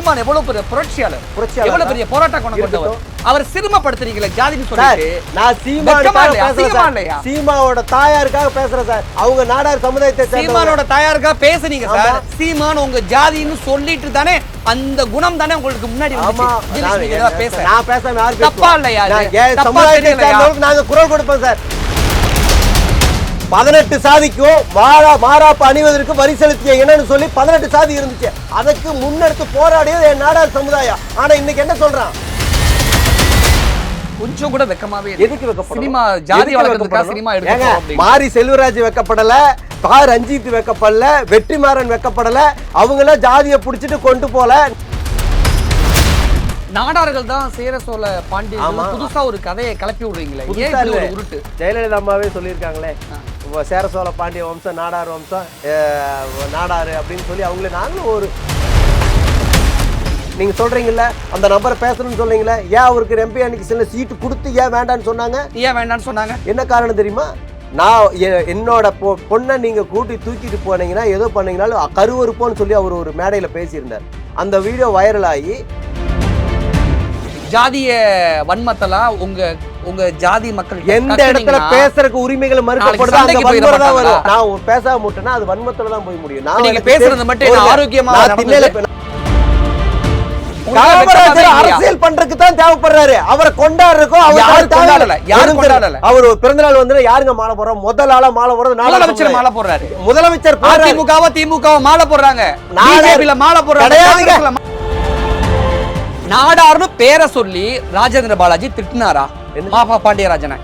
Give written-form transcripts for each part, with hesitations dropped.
சீமான் எவ்வளவு பெரிய புரட்சியாளர், எவ்வளவு பெரிய போராட்ட குணம் கொண்டவர். அவர் சிறுமப்படுத்துறீங்களே ஜாதின்னு சொல்லிட்டு. நான் சீமாவோட தாயாருக்காக பேசுறேன் சார். அவங்க நாடார் சமுதாயத்தை சீமானோட தாயாருக்காக பேசுறீங்க சார். சீமான் உங்க ஜாதின்னு சொல்லிட்டு தானே அந்த குணம் தானே உங்களுக்கு முன்னாடி வந்துச்சு. நான் பேசாம யாரு தப்பா இல்லையா? நாங்க குரல் கொடுப்போம் சார். 18 சாதிக்கும் மாறாப்பு அணிவதற்கு வரி செலுத்திய என்னன்னு சொல்லி 18 சாதி இருந்துச்சு. அதுக்கு முன்னெடுத்து போராடியது என் நாடார் சமுதாயம். ஆனா இன்னைக்கு என்ன சொல்றான்? கொஞ்சம் கூட வெக்கமாவே எதுக்கு வெக்கப்படணும்? சினிமா ஜாதி வளர்க்கறதுக்காக சினிமா எடுக்கணும். மாரி செல்வராஜ் வெக்கப்படல, ரஞ்சித் வெக்கப்படல, வெற்றிமாறன் வெக்கப்படல. அவங்கள ஜாதியை புடிச்சிட்டு கொண்டு போல. நாடார்கள் தான் சேர சோழ பாண்டியன் புதுசா ஒரு கதையை கிளப்பி விடுறீங்களே. உருட்டு ஜெயலலிதா அம்மாவே சொல்லியிருக்காங்களே, சேர சோழ பாண்டிய வம்சம் நாடார் வம்சம் நாடாரு அப்படின்னு சொல்லி அவங்களே. நாங்களும் ஒரு நீங்க சொல்றீங்கல்ல அந்த நம்பரை பேசணும்னு சொல்றீங்களே, ஏன் அவருக்கு எம்பி அன்னைக்கு சில சீட்டு கொடுத்து ஏன் வேண்டான்னு சொன்னாங்க? ஏன் வேண்டான்னு சொன்னாங்க? என்ன காரணம் தெரியுமா? நான் என்னோட பொண்ணை நீங்க கூட்டி தூக்கிட்டு போனீங்கன்னா ஏதோ பண்ணீங்கன்னாலும் கருவறுப்போன்னு சொல்லி அவர் ஒரு மேடையில பேசியிருந்தார். அந்த வீடியோ வைரல் ஆகி ஜாதிய வன்மத்தெல்லாம் உங்க ஜாதி மக்கள் எந்த இடத்துல பேசுறதுக்கு உரிமைகள் மறுக்கப்படுது அங்க வன்மம் தான் வரும். நான் பேசாம முட்டேன்னா அது வன்மத்துல தான் போய் முடியும். நான் பேசுறது மட்டும் ஆரோக்கியமா அரசியல் பண்றதுக்கு தான் தேவைப்படுறாரு. அவரை கொண்டாடுறதுக்கும் அவர் பிறந்தநாள் வந்து யாருங்க மாலை போடுறோம்? முதல் ஆளா மாலை போடுறது முதலமைச்சர் மாலை போடுறாரு. முதலமைச்சர் திமுக மாலை போடுறாங்க, மாலை போடுறாங்க. நாடார்னு பேரை சொல்லி ராஜேந்திர பாலாஜி திட்டினாரா மாபா பாண்டியராஜனை?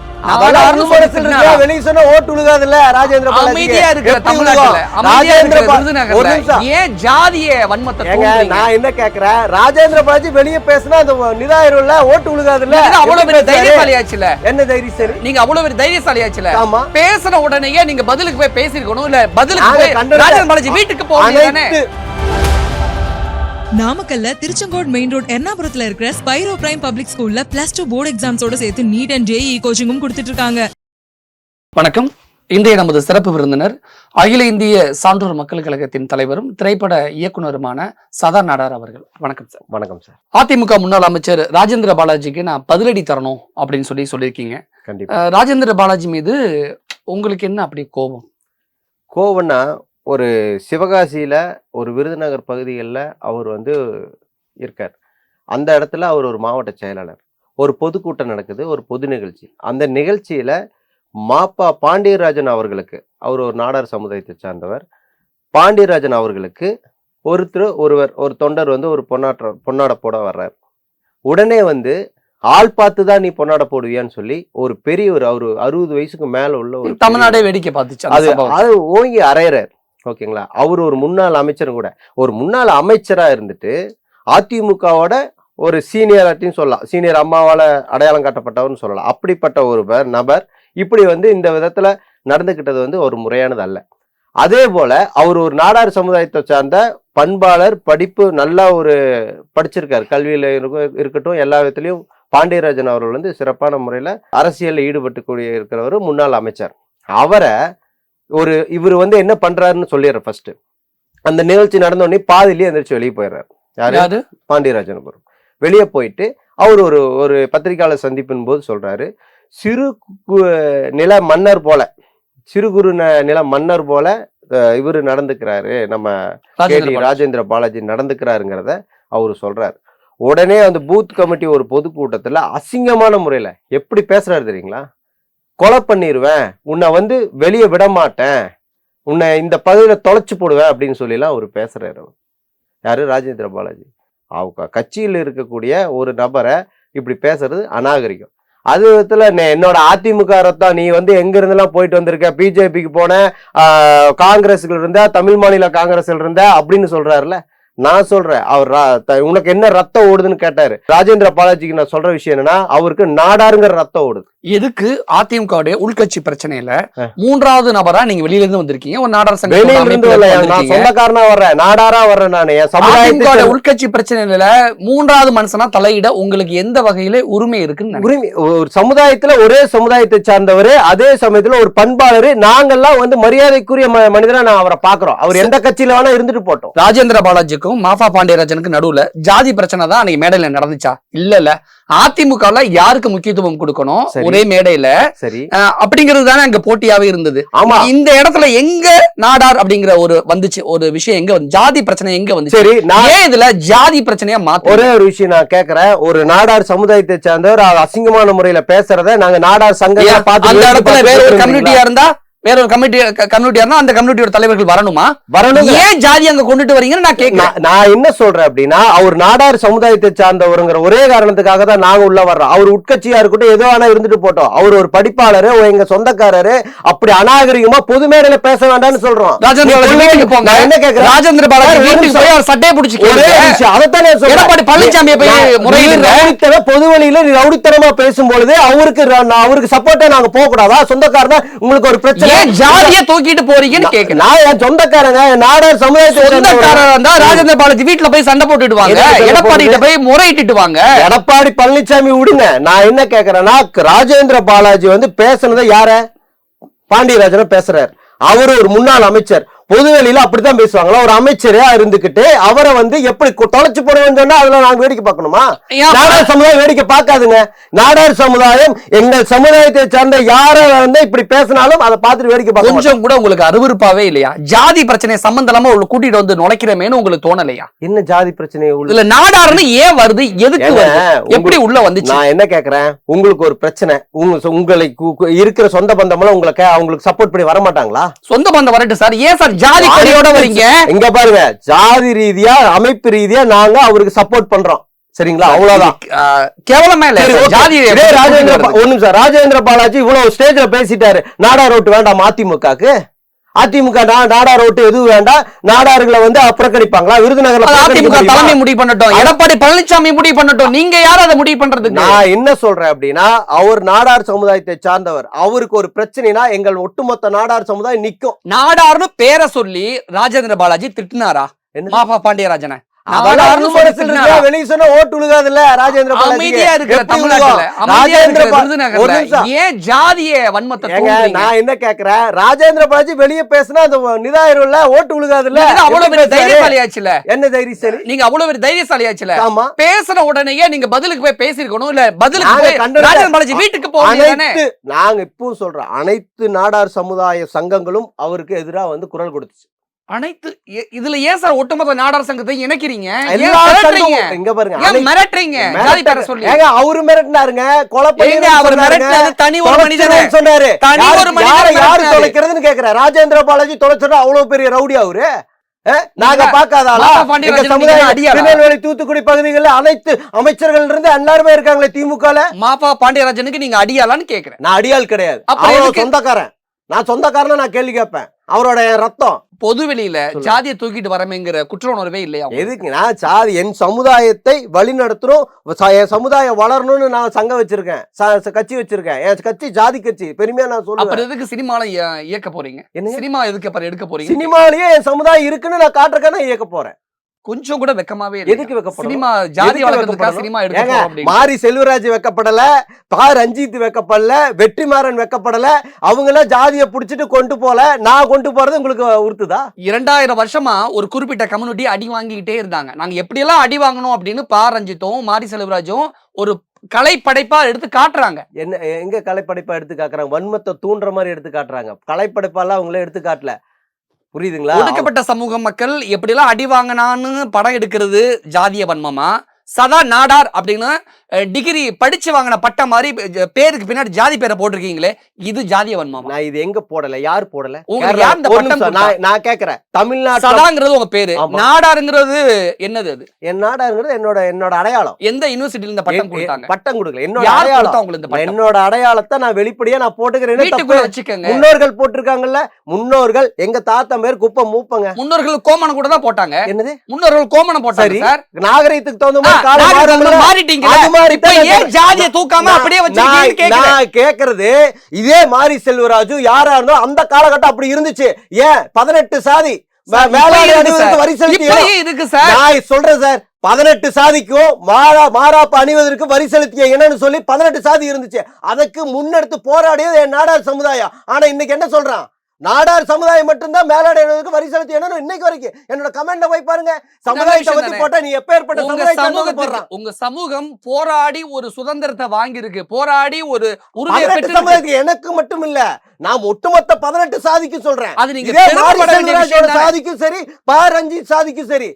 வெளியே சொன்ன ஓட்டு உழுகாதுல்ல ராஜேந்திர பாலாஜி. அமைதியா இருக்கிற தமிழ்நாட்டுல ராஜேந்திர ஏன் ஜாதிய வன்மத்தை? நான் என்ன கேக்குறேன், ராஜேந்திர பாலாஜி வெளியே பேசினா அந்த நிதாயிரம் ஓட்டு உழுகாதுல்ல? அவ்வளவு பெரிய தைரியசாலியாச்சுல. என்ன தைரியசாலி? நீங்க அவ்வளவு பெரிய தைரியசாலியாச்சுல. பேசின உடனேயே நீங்க பதிலுக்கு போய் பேசிருக்கணும். இல்ல பதிலுக்கு ராஜேந்திர பாலாஜி வீட்டுக்கு போக. நாமக்கல்ல திருச்செங்கோடு மெயின் ரோட் எர்ணாபுரத்துல இருக்கிற ஸ்பைரோ பிரைம் பப்ளிக் ஸ்கூல்ல +2 போர்டு எக்ஸாம்ஸோட சேர்த்து நீட் அண்ட் ஜேஇ கோச்சிங்கும் கொடுத்துட்டு இருக்காங்க. வணக்கம். இன்றைய நமது சிறப்பு விருந்தினர் அகில இந்திய சான்றோர் மக்கள் கழகத்தின் தலைவரும் திரைப்பட இயக்குனருமான சதா நாடார் அவர்கள். வணக்கம் சார். வணக்கம் சார். அதிமுக முன்னாள் அமைச்சர் ராஜேந்திர பாலாஜிக்கு நான் பதிலடி தரணும் அப்படின்னு சொல்லியிருக்கீங்க. கண்டிப்பா. ராஜேந்திர பாலாஜி மீது உங்களுக்கு என்ன அப்படி கோவம்னா, ஒரு சிவகாசியில் ஒரு விருதுநகர் பகுதிகளில் அவர் வந்து இருக்கார். அந்த இடத்துல அவர் ஒரு மாவட்ட செயலாளர். ஒரு பொதுக்கூட்டம் நடக்குது, ஒரு பொது நிகழ்ச்சி. அந்த நிகழ்ச்சியில் மாப்பா பாண்டியராஜன் அவர்களுக்கு, அவர் ஒரு நாடார் சமுதாயத்தை சார்ந்தவர், பாண்டியராஜன் அவர்களுக்கு ஒரு தொண்டர் வந்து ஒரு பொன்னாடை போட வர்றார். உடனே வந்து ஆள் பார்த்து தான் நீ பொன்னாடை போடுவியான்னு சொல்லி ஒரு பெரிய அவர் 60 வயசுக்கு மேல உள்ள ஒரு தமிழ்நாடே வேடிக்கை பார்த்துச்சு. அது ஓங்கி அறையிறார். ஓகேங்களா? அவர் ஒரு முன்னாள் அமைச்சரும் கூட. ஒரு முன்னாள் அமைச்சரா இருந்துட்டு அதிமுகவோட ஒரு சீனியர் சொல்லலாம், சீனியர் அம்மாவால அடையாளம் காட்டப்பட்டவர்னு சொல்லலாம். அப்படிப்பட்ட ஒரு நபர் இப்படி வந்து இந்த விதத்துல நடந்துகிட்டது வந்து ஒரு முறையானது அல்ல. அதே போல அவர் ஒரு நாடார் சமுதாயத்தை சார்ந்த பண்பாளர், படிப்பு நல்லா ஒரு படிச்சிருக்காரு, கல்வியில இருக்கட்டும் எல்லா விதத்திலையும். பாண்டியராஜன் அவர்கள் வந்து சிறப்பான முறையில அரசியலில் ஈடுபட்டு இருக்கிறவர், முன்னாள் அமைச்சர். அவரை இவர் வந்து என்ன பண்றாருன்னு சொல்லிடுற. ஃபர்ஸ்ட் அந்த நிகழ்ச்சி நடந்த உடனே பாதிலேயே எந்திரிச்சு வெளியே போயிடுறாரு. யாரு? பாண்டியராஜன். வெளியே போயிட்டு அவர் ஒரு பத்திரிகையாளர் சந்திப்பின் போது சொல்றாரு, சிறு நில மன்னர் போல, சிறு குறு நில மன்னர் போல இவரு நடந்துக்கிறாரு, நம்ம ராஜேந்திர பாலாஜி நடந்துக்கிறாருங்கிறத அவரு சொல்றாரு. உடனே அந்த பூத் கமிட்டி ஒரு பொதுக்கூட்டத்துல அசிங்கமான முறையில எப்படி பேசுறாரு தெரியுங்களா? கொலை பண்ணிடுவேன், உன்னை வந்து வெளியே விட மாட்டேன், உன்னை இந்த பகுதியில தொலைச்சு போடுவேன் அப்படின்னு சொல்லிலாம் அவர் பேசுறாரு. யாரு? ராஜேந்திர பாலாஜி. அவங்க கட்சியில் இருக்கக்கூடிய ஒரு நபரை இப்படி பேசுறது அநாகரிகம். அது விதத்துல என்னோட அதிமுக ரத்தம், நீ வந்து எங்க இருந்தெல்லாம் போயிட்டு வந்திருக்க, பிஜேபிக்கு போன, காங்கிரஸ்ல இருந்த, தமிழ் மாநில காங்கிரஸ்ல இருந்த அப்படின்னு சொல்றாருல. நான் சொல்றேன், அவர் உனக்கு என்ன ரத்தம் ஓடுதுன்னு கேட்டாரு. ராஜேந்திர பாலாஜிக்கு நான் சொல்ற விஷயம் என்னன்னா, அவருக்கு நாடாருங்கிற ரத்தம் ஓடுது. எதுக்கு அதிமுக உள்கட்சி பிரச்சனையில மூன்றாவது நபரா நீங்க வெளியில இருந்து வந்திருக்கீங்க, ஒரு நாடார் நான் சொந்தக்காரனா வர்றேன், நாடாரா வர்றேன். நான் சமுதாயத்தோட உள்கட்சி பிரச்சனையில மூன்றாவது மனுஷனா தலையிட உங்களுக்கு எந்த வகையில உரிமை இருக்குன்னு? உரிமை ஒரு சமுதாயத்துல ஒரே சமுதாயத்தை சார்ந்தவரு, அதே சமயத்துல ஒரு பண்பாளரு, நாங்கெல்லாம் வந்து மரியாதைக்குரிய மனிதனா நான் அவரை பாக்குறோம். அவர் எந்த கட்சியில வேணா இருந்துட்டு போட்டோம். ராஜேந்திர பாலாஜிக்கும் மாஃபா பாண்டியராஜனுக்கு நடுவுல ஜாதி பிரச்சனை தான் அன்னைக்கு மேடையில நடந்துச்சா? இல்ல அதிமுகல யாருக்கு முக்கியத்துவம் கொடுக்கணும் ஒரே மேடையில, சரி அப்படிங்கிறது தானே அங்க போட்டியாவே இருந்தது. ஆமா, இந்த இடத்துல எங்க நாடார் அப்படிங்கிற ஒரு வந்துச்சு ஒரு விஷயம், எங்க வந்து ஜாதி பிரச்சனை எங்க வந்து? சரி, நான் இதுல ஜாதி பிரச்சனையா மாத்த ஒரே ஒரு விஷயம் நான் கேக்குறேன். ஒரு நாடார் சமுதாயத்தை சார்ந்தவர் அசிங்கமான முறையில பேசுறத நாங்க நாடார் சங்கம் பார்த்து அந்த இடத்துல வேற ஒரு கம்யூனிட்டியா இருந்தா, வேற ஒரு கம்யூனிட்டியா இருந்தா அந்த கம்யூனிட்டியோட தலைவர்கள் வரணுமா? வரணும். ஏன் ஜாதி அங்க கொண்டுட்டு வரீங்கன்னு நான் கேட்கிறேன். நான் என்ன சொல்றேன் அப்படின்னா, அவர் நாடார் சமுதாயத்தை சார்ந்தவருங்கிற ஒரே காரணத்துக்காக தான் நாங்க உள்ள வர்றோம். அவர் உட்கட்சியா இருக்கட்டும், ஏதோ ஆனா இருந்துட்டு போட்டோம். அவர் ஒரு படிப்பாளரு, எங்க சொந்தக்காரரு, அப்படி அநாகரிகமா பொது மேடையில பேச வேண்டாம்னு சொல்றோம். ராஜேந்திர பாலாஜி போங்க. என்ன கேக்குறேன், ராஜேந்திர பாலாஜி வீட்டுக்கு போய் அவர் சட்டையை பிடிச்சு அதைத்தானே எடப்பாடி பழனிசாமியை போய் முறையில பொது வழியில ரவுடித்தனமா பேசும்பொழுது அவருக்கு சப்போர்ட்டா நாங்க போக கூடாதா? சொந்தக்காரனா உங்களுக்கு ஒரு பிரச்சனை, ஜாதியை தூக்கிட்டு போறீங்கன்னு கேக்குறேன். நான் என் சொந்தக்காரங்க, நாடார் சமுதாயத்தை சொந்தக்காரர் இருந்தா ராஜேந்திர பாலாஜி வீட்டுல போய் சண்டை போட்டுட்டு வாங்க, எடப்பாடி போய் முறையிட்டு வாங்க. எடப்பாடி பழனிசாமி விடுங்க. நான் என்ன கேக்குறேன்னா, ராஜேந்திர பாலாஜி வந்து பேசுனதை யார பாண்டியராஜன் பேசுறாரு. அவரு ஒரு முன்னாள் அமைச்சர், பொதுவெளியில அப்படித்தான் பேசுவாங்களா? ஒரு அமைச்சரா இருந்துகிட்டு அவரை வந்து எப்படி தொலைச்சு போடுவேன்னு சொன்னா அதுல நாங்க வேடிக்கை பார்க்கணுமா? நாடார் சமுதாயம் வேடிக்கை பார்க்காதுங்க. நாடார் சமுதாயம் எங்கள் சமுதாயத்தை சார்ந்த யார வந்து இப்படி பேசினாலும் அதை பார்த்துட்டு வேடிக்கை பார்க்க கொஞ்சம் கூட உங்களுக்கு அருவருப்பாவே இல்லையா? ஜாதி பிரச்சனை சம்பந்தமா உங்களுக்கு கூட்டிட்டு வந்து நுழைக்கிறமேனு உங்களுக்கு தோணலையா? என்ன ஜாதி பிரச்சனை இல்ல நாடார்னு ஏன் வருது, எதுக்கு எப்படி உள்ள வந்துச்சு? நான் என்ன கேக்குறேன், உங்களுக்கு ஒரு பிரச்சனை, உங்களுக்கு இருக்கிற சொந்த பந்தம் உங்களுக்கு அவங்களுக்கு சப்போர்ட் பண்ணி வர மாட்டாங்களா? சொந்த பந்தம் வரட்டும் சார், ஏன் சார் ஜாதி கொடியோட வரீங்க? இங்க பாருங்க, ஜாதி ரீதியா அமைப்பு ரீதியா நாங்க அவருக்கு சப்போர்ட் பண்றோம், சரிங்களா? அவ்வளவுதான். கேவலமா இல்ல ஜாதி. ராஜேந்திர பாலாஜி இவ்வளவு ஸ்டேஜ்ல பேசிட்டாரு, நாடார் ஓட்டு வேண்டாம் அதிமுகக்கு. அதிமுக நாடார் ஓட்டு எதுவும் வேண்டாம், நாடார்களை வந்து புறக்கணிப்பாங்களா? விருதுநகர்ல அதிமுக தலைமை முடிவு பண்ணட்டும், எடப்பாடி பழனிசாமி முடிவு பண்ணட்டும், நீங்க யாரும் அதை முடிவு பண்றதுக்கு? நான் என்ன சொல்றேன் அப்படின்னா, அவர் நாடார் சமுதாயத்தை சார்ந்தவர், அவருக்கு ஒரு பிரச்சனைனா எங்கள் ஒட்டுமொத்த நாடார் சமுதாயம் நிக்கும். நாடார்னு பேரை சொல்லி ராஜேந்திர பாலாஜி திட்டினாரா மாஃபா பாண்டியராஜனை? வெளியே சொன்னா ஓட்டு உழுகாதுல்ல ராஜேந்திர பாலாஜி. ஏன் ஜாதிய வன்மத்தை? நான் என்ன கேக்குறேன், ராஜேந்திர பாலாஜி வெளியே பேசினா அந்த நிதாயிரம்ல ஓட்டு உழுகாதுல்ல? அவ்வளவு பெரிய தைரியசாலியாச்சுல. என்ன தைரியசாலி? நீங்க அவ்வளவு பெரிய தைரியசாலியாச்சுல. ஆமா, பேசின உடனேயே நீங்க பதிலுக்கு போய் பேசிருக்கணும். இல்ல பதிலுக்கு ராஜேந்திர பாலாஜி வீட்டுக்கு போறீங்க. நாங்க இப்பவும் சொல்றோம், அனைத்து நாடார் சமுதாய சங்கங்களும் அவருக்கு எதிரா வந்து குரல் கொடுத்துச்சு. அனைத்து இதுல ஏன் சார் ஒட்டுமொத்த நாடார் சங்கத்தை இணைக்கிறீங்க? இங்க பாருங்க, மிரட்டுறீங்க. அவரு மிரட்டினாருங்க, கொலை தனி ஒரு மனிதன் சொன்னாரு. யாரு தொலைக்கிறதுன்னு கேக்குற? ராஜேந்திர பாலாஜி தொலைச்சா அவ்வளவு பெரிய ரவுடி அவரு. நாங்க பாக்காதாளா? திருநெல்வேலி தூத்துக்குடி பகுதிகளில் அனைத்து அமைச்சர்கள் இருந்து எல்லாருமே இருக்காங்களே திமுக. மாஃபா பாண்டியராஜனுக்கு நீங்க அடியாளான்னு கேக்குறேன். நான் அடியாள் கிடையாது, சொந்தக்காரன். நான் சொந்தக்காரனா நான் கேள்வி கேட்பேன். அவரோட ரத்தம் பொது வெளியில ஜாதியை தூக்கிட்டு வரமேங்கிற குற்ற உணர்வே இல்லையா? எதுக்குன்னா, ஜாதி என் சமுதாயத்தை வழி நடத்துறோம், என் சமுதாயம் வளரணும்னு நான் சங்கம் வச்சிருக்கேன், கட்சி வச்சிருக்கேன். என் கட்சி ஜாதி கட்சி, பெருமையா நான் சொல்லுவேன். அப்புறம் எதுக்கு சினிமால இயக்க போறீங்க? சினிமா எதுக்கு எடுக்க போறீங்க? சினிமாலயே என் சமுதாயம் இருக்குன்னு நான் காட்டுறதுக்கான இயக்க போறேன். கொஞ்சம் கூட வெக்கமாவே எதுக்கு வெக்கப்படும்? சினிமா ஜாதி வளர்க்கறதுக்காக சினிமா எடுக்க மாரி செல்வராஜ் வெக்கப்படல, ரஞ்சித் வெக்கப்படல, வெற்றிமாறன் வெக்கப்படல. அவங்க எல்லாம் ஜாதியை புடிச்சிட்டு கொண்டு போல, நான் கொண்டு போறது உங்களுக்கு உறுத்துதா? 2000 வருஷமா ஒரு குறிப்பிட்ட கம்யூனிட்டி அடி வாங்கிக்கிட்டே இருந்தாங்க. நாங்க எப்படி எல்லாம் அடி வாங்கணும் அப்படின்னு ரஞ்சித்தும் மாரி செல்வராஜும் ஒரு கலை படைப்பா எடுத்து காட்டுறாங்க. என்ன எங்க கலைப்படைப்பா எடுத்து காட்டுறாங்க? வன்மத்தை தூண்டுற மாதிரி எடுத்து காட்டுறாங்க. கலைப்படைப்பாலாம் அவங்களே எடுத்து காட்டல, புரியுதுங்களா? ஒடுக்கப்பட்ட சமூக மக்கள் எப்படி எல்லாம் அடி வாங்கினான்னு படம் எடுக்கிறது ஜாதிய வன்மமா? சதா நாடார் அப்படின்னு டிகிரி படிச்சு வாங்கின பட்ட மாதிரி பேருக்கு பின்னாடி ஜாதி பேரை போட்டிருக்கீங்களே, இது ஜாதிய வன்மமா? நான் இது எங்க போடல, யார் போடல? நான் கேக்குறேன். தமிழ்நாடு சதாங்கிறது உங்க பேரு, நாடாருங்கிறது என்னது? அது என் நாடாருங்கிறது என்னோட அடையாளம். எந்த யூனிவர்சிட்டில இந்த பட்டம் கொடுத்தாங்க? பட்டம் கொடுக்கல, என்னோட அடையாளம். என்னோட அடையாளத்தை நான் வெளிப்படையா நான் போட்டுக்கிறேன். வீட்டுக்குள்ள வச்சுக்கோங்க. முன்னோர்கள் போட்டிருக்காங்கல்ல, முன்னோர்கள் எங்க தாத்தா பேர் குப்பை மூப்பங்க. முன்னோர்கள் கோமணம் கூட தான் போட்டாங்க. என்னது? முன்னோர்கள் கோமணம் போட்டாங்க சார். நாகரிகத்துக்கு தகுந்த மாதிரி மாறிட்டீங்க. மாதிரி இப்ப ஏன் ஜாதியை தூக்காம அப்படியே வச்சிருக்கீங்கன்னு கேக்குறேன். நான் கேக்குறது இதே மாதிரி செல்வராஜு யாரா இருந்தோ அந்த காலகட்டம் அப்படி இருந்துச்சு. ஏன் 18 சாதி மேலாடை அணிவதற்கு வரி செலுத்திய இருக்கு சார். நான் சொல்றேன் சார், 18 சாதிக்கும் மாறாப்பு அணிவதற்கு வரி செலுத்திய என்னன்னு சொல்லி 18 சாதி இருந்துச்சு. அதுக்கு முன்னெடுத்து போராடியது என் நாடார் சமுதாயம். ஆனா இன்னைக்கு என்ன சொல்றான், நாடார் சமுதாயம் மட்டும்தான் மேலாடை அணிவதற்கு வரி செலுத்தி என்னன்னு இன்னைக்கு வரைக்கும் என்னோட கமெண்ட்ல போய் பாருங்க. சமுதாயத்தை பத்தி போட்டா நீ எப்பேற்பட்ட சமுதாயத்தை போடுறான். உங்க சமூகம் போராடி ஒரு சுதந்திரத்தை வாங்கி இருக்கு, போராடி ஒரு உறுதியை பெற்று சமுதாயத்துக்கு எனக்கு மட்டும் இல்ல, நான் ஒட்டுமொத்த 18 சாதிக்கும் சொல்றேன். அது நீங்க சாதிக்கும் சரி, ரஞ்சித் சாதிக்கும் சரி,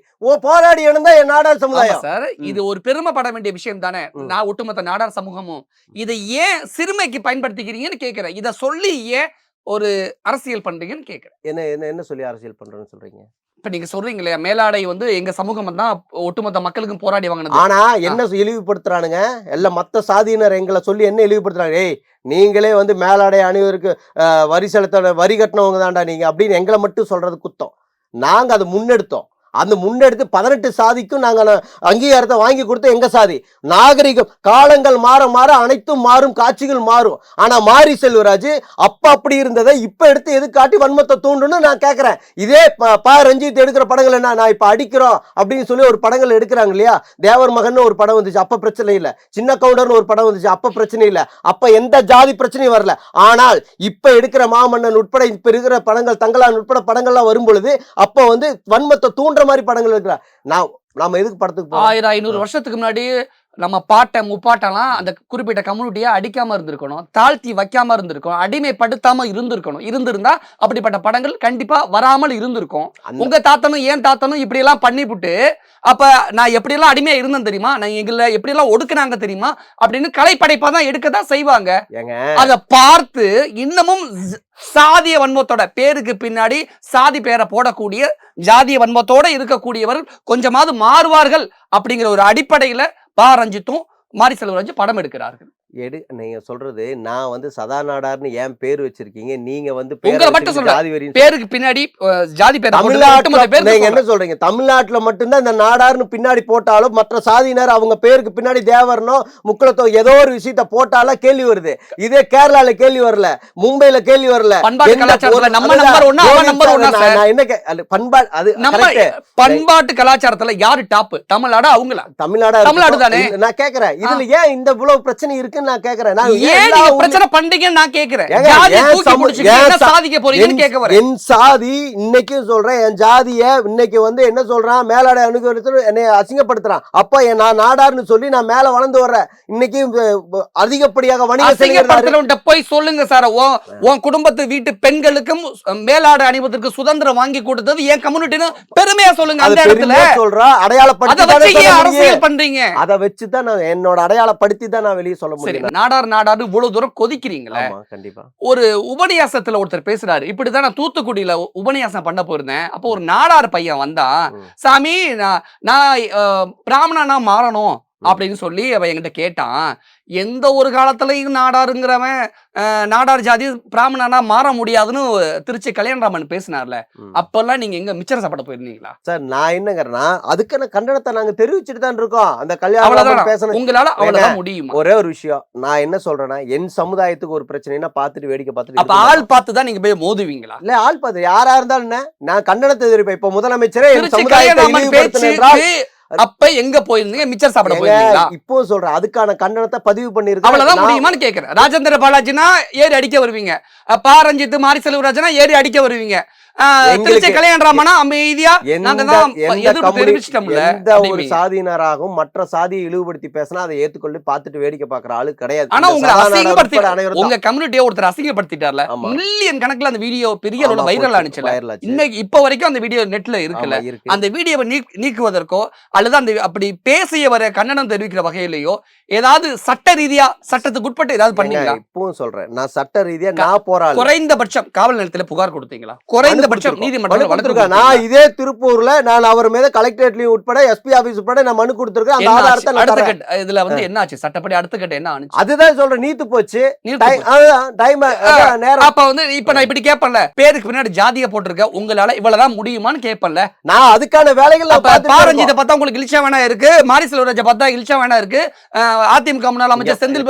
போராடி எழுந்தா என் நாடார் சமுதாயம் சார். இது ஒரு பெருமைப்பட வேண்டிய விஷயம் தானே. நான் ஒட்டுமொத்த நாடார் சமூகமும் இதை ஏன் சிறுமைக்கு பயன்படுத்திக்கிறீங்கன்னு கேக்குறேன். இத சொல்லி ஏன் ஒரு அரசியல் பண்றீங்கன்னு கேக்குறேன். என்ன சொல்லி அரசியல் பண்றேன்னு சொல்றீங்க? இப்ப நீங்க சொல்றீங்க இல்லையா, மேலாடை வந்து எங்க சமூகம் தான் ஒட்டுமொத்த மக்களுக்கும் போராடி வாங்கினது. ஆனா என்ன இழிவுபடுத்துறானுங்க எல்லாம் மத்த சாதியினர் எங்களை சொல்லி என்ன இழிவுபடுத்துறாங்க, ஏய் நீங்களே வந்து மேலாடை அணிவதற்கு வரி செலுத்த வரி கட்டினவங்க தான்டா நீங்க அப்படின்னு எங்களை மட்டும் சொல்றது குத்தம். நாங்க அதை முன்னெடுத்தோம். அந்த முன்னெடுத்து 18 சாதிக்கும் நாங்கள் அங்கீகாரத்தை வாங்கி கொடுத்த எங்க சாதி. நாகரிகம் காலங்கள் மாற மாற அனைத்தும் மாறும், காட்சிகள் மாறும். ஆனா மாரி செல்வராஜ் அப்ப அப்படி இருந்ததை இப்ப எடுத்து எது காட்டி வன்மத்தை தூண்டுன்னு நான் கேட்கிறேன். இதே ரஞ்சித் எடுக்கிற படங்கள் என்ன, நான் இப்ப அடிக்கிறோம் அப்படின்னு சொல்லி ஒரு படங்கள் எடுக்கிறாங்க இல்லையா. தேவர் மகன் ஒரு படம் வந்துச்சு, அப்ப பிரச்சனை இல்லை. சின்ன கவுண்டர்னு ஒரு படம் வந்துச்சு, அப்ப பிரச்சனை இல்லை. அப்ப எந்த ஜாதி பிரச்சனையும் வரல. ஆனால் இப்ப எடுக்கிற மாமன்னன் உட்பட இப்ப இருக்கிற படங்கள் தங்களான் உட்பட படங்கள்லாம் வரும் பொழுது அப்ப வந்து வன்மத்தை தூண்டுற மாதிரி படங்கள் இருக்கிற நாம எதுக்கு படத்துக்கு 1500 வருஷத்துக்கு முன்னாடி நம்ம பாட்டை முப்பாட்டெல்லாம் அந்த குறிப்பிட்ட கம்யூனிட்டியை அடிக்காம இருந்திருக்கணும், தாழ்த்தி வைக்காம இருந்திருக்கணும், அடிமைப்படுத்தாம இருந்திருக்கணும். இருந்திருந்தா அப்படிப்பட்ட படங்கள் கண்டிப்பா வராமல் இருந்திருக்கும். உங்க தாத்தனும் ஏன் தாத்தனும் இப்படி எல்லாம் பண்ணிவிட்டு அப்ப நான் எப்படி எல்லாம் அடிமையா இருந்தேன் தெரியுமா, நான் எங்களை எப்படி எல்லாம் ஒடுக்குனாங்க தெரியுமா அப்படின்னு கலைப்படைப்பா தான் எடுக்கதான் செய்வாங்க. அத பார்த்து இன்னமும் சாதிய வன்மத்தோட பேருக்கு பின்னாடி சாதி பேரை போடக்கூடிய ஜாதிய வன்மத்தோட இருக்கக்கூடியவர்கள் கொஞ்சமாவது மாறுவார்கள் அப்படிங்கிற ஒரு அடிப்படையில ரஞ்சித்தும் மாரி செல்வராஜ் படம் எடுக்கிறார்கள். நீங்க சொல்றது நான் வந்து சதா நாடார்னு ஏன் பேர் வச்சிருக்கீங்க, நீங்க வந்து பேருக்கு பின்னாடி ஜாதி பேர் நீங்க என்ன சொல்றீங்க, தமிழ்நாட்டுல மட்டும்தான் இந்த நாடார்னு பின்னாடி போட்டாலும் மற்ற சாதியினர் அவங்க பேருக்கு பின்னாடி தேவர்னோ முக்குளத்தோ ஏதோ ஒரு விஷயத்த போட்டாலும் கேள்வி வருது. இதே கேரளால கேள்வி வரல, மும்பைல கேள்வி வரல. பண்பாட்டு கலாச்சாரத்துல யாரு டாப், தமிழ்நாடு அவங்களா? தமிழ்நாடு தானே. நான் கேக்குறேன் இதுல ஏன் இந்த இவ்வளவு பிரச்சனை இருக்கு நான் கேக்குறேன். பிரச்சனை பண்றீங்கன்னு நான் கேக்குறேன். என் சாதி இன்னைக்கு சொல்றேன், என் ஜாதிய இன்னைக்கு வந்து என்ன சொல்றான், மேலாடை அணுகுறது என்னை அசிங்கப்படுத்துறான். அப்ப நான் நாடார்னு சொல்லி நான் மேல வளர்ந்து வர்றேன். இன்னைக்கு அதிகப்படியாக வணிக போய் சொல்லுங்க சார், உன் குடும்பத்து வீட்டு பெண்களுக்கும் மேலாடை அணிவதற்கு சுதந்திரம் வாங்கி கொடுத்தது என் கம்யூனிட்டின்னு பெருமையா சொல்லுங்க. அந்த இடத்துல சொல்றா அடையாளப்படுத்தி அரசியல் பண்றீங்க. அதை வச்சுதான் நான் என்னோட அடையாளப்படுத்தி தான் நான் வெளியே சொல்ல முடியும். நாடார் இவ்வளவு தூரம் கொதிக்கிறீங்களா? கண்டிப்பா. ஒரு உபன்யாசத்துல ஒருத்தர் பேசுறாரு, இப்படிதான் நான் தூத்துக்குடியில உபன்யாசம் பண்ண போயிருந்தேன். அப்போ ஒரு நாடார் பையன் வந்தா, சாமி நான் பிராமணனா மாறணும் அப்படின்னு சொல்லி அவன் என்கிட்ட கேட்டான். எந்த ஒரு காலத்திலையும் நாடாருங்கிறவன் நாடார் ஜாதி பிராமணனா மாற முடியாதுன்னு திருச்சி கல்யாணராமன் பேசினார்ல, அப்பெல்லாம் நீங்க எங்க மிச்சர் சாப்பிட போயிருந்தீங்களா? சார் நான் என்னங்கிறேன்னா அதுக்கான கண்டனத்தை நாங்க தெரிவிச்சுட்டு தான் இருக்கோம். அந்த கல்யாணம் பேசணும், உங்களால அவ்வளவுதான் முடியும். ஒரே ஒரு விஷயம் நான் என்ன சொல்றேன்னா, என் சமுதாயத்துக்கு ஒரு பிரச்சனைனா பார்த்துட்டு வேடிக்கை பார்த்துட்டு, அப்ப ஆள் பார்த்து தான் நீங்க போய் மோதுவீங்களா? இல்ல ஆள் பார்த்து யாரா இருந்தாலும் என்ன, நான் கண்டனத்தை தெரிவிப்பேன். இப்ப முதலமைச்சரே என் சமுதாயத்தை அப்ப எங்க போயிருந்தீங்க, மிச்சர் சாப்பிட போயிருந்தீங்களா? இப்போ சொல்றேன் அதுக்கான கண்டனத்தை பதிவு பண்ணிருக்கேன். அவ்வளவுதான் முடியுமான்னு கேக்குறேன். ராஜேந்திர பாலாஜினா ஏறி அடிக்க வருவீங்க, ரஞ்சித் மாரி செல்வராஜ்னா ஏறி அடிக்க வருவீங்க. திருச்சி கல்யாணராமனா அமைதியா ஒரு சாதியினராகவும் மற்ற சாதியை இழிவுபடுத்தி பேசினா அதை ஏத்துக்கொண்டு பார்த்துட்டு வேடிக்கை பாக்குற ஆளு கிடையாது. ஆனா உங்க கம்யூனிட்டியை ஒருத்தர் அசிங்கப்படுத்திட்டார்ல, மில்லியன் கணக்குல அந்த வீடியோ பெரிய அளவுல வைரல் ஆனிச்சுல. இன்னைக்கு இப்ப வரைக்கும் அந்த வீடியோ நெட்ல இருக்குல்ல. அந்த வீடியோவை நீக்குவதற்கோ அல்லது அந்த அப்படி பேசிய வர கண்டனம் தெரிவிக்கிற வகையிலேயோ ஏதாவது சட்ட ரீதியா சட்டத்துக்கு உட்பட்டு ஏதாவது பண்ணீங்களா? இப்பவும் சொல்றேன், நான் சட்ட ரீதியா நான் போராட குறைந்தபட்சம் காவல் நிலையத்துல புகார் கொடுத்தீங்களா? குறைந்த குறைந்தபட்சம் நீதிமன்றம் கொடுத்திருக்கேன். நான் இதே திருப்பூர்ல நான் அவர் மீது கலெக்டரேட்லயும் உட்பட எஸ்பி ஆபீஸ் உட்பட நான் மனு கொடுத்திருக்கேன். அந்த ஆதாரத்தை நான் அடுத்த தரேன். கட்ட இதுல வந்து என்ன ஆச்சு சட்டப்படி அடுத்த கட்ட என்ன ஆச்சு அதுதான் சொல்றேன், நீத்து போச்சு. டைம் நேரம். அப்ப வந்து இப்ப நான் இப்படி கேட்பேன்ல, பேருக்கு பின்னாடி ஜாதியை போட்டிருக்க உங்களால இவ்வளவுதான் முடியுமான்னு கேட்பேன்ல. நான் அதுக்கான வேலைகள் பாரஞ்சித்தை பார்த்தா உங்களுக்கு இழிச்சா வேணா இருக்கு, மாரி செல்வராஜை பார்த்தா இழிச்சா வேணா இருக்கு, அதிமுக முன்னாள் அமைச்சர் செந்தில்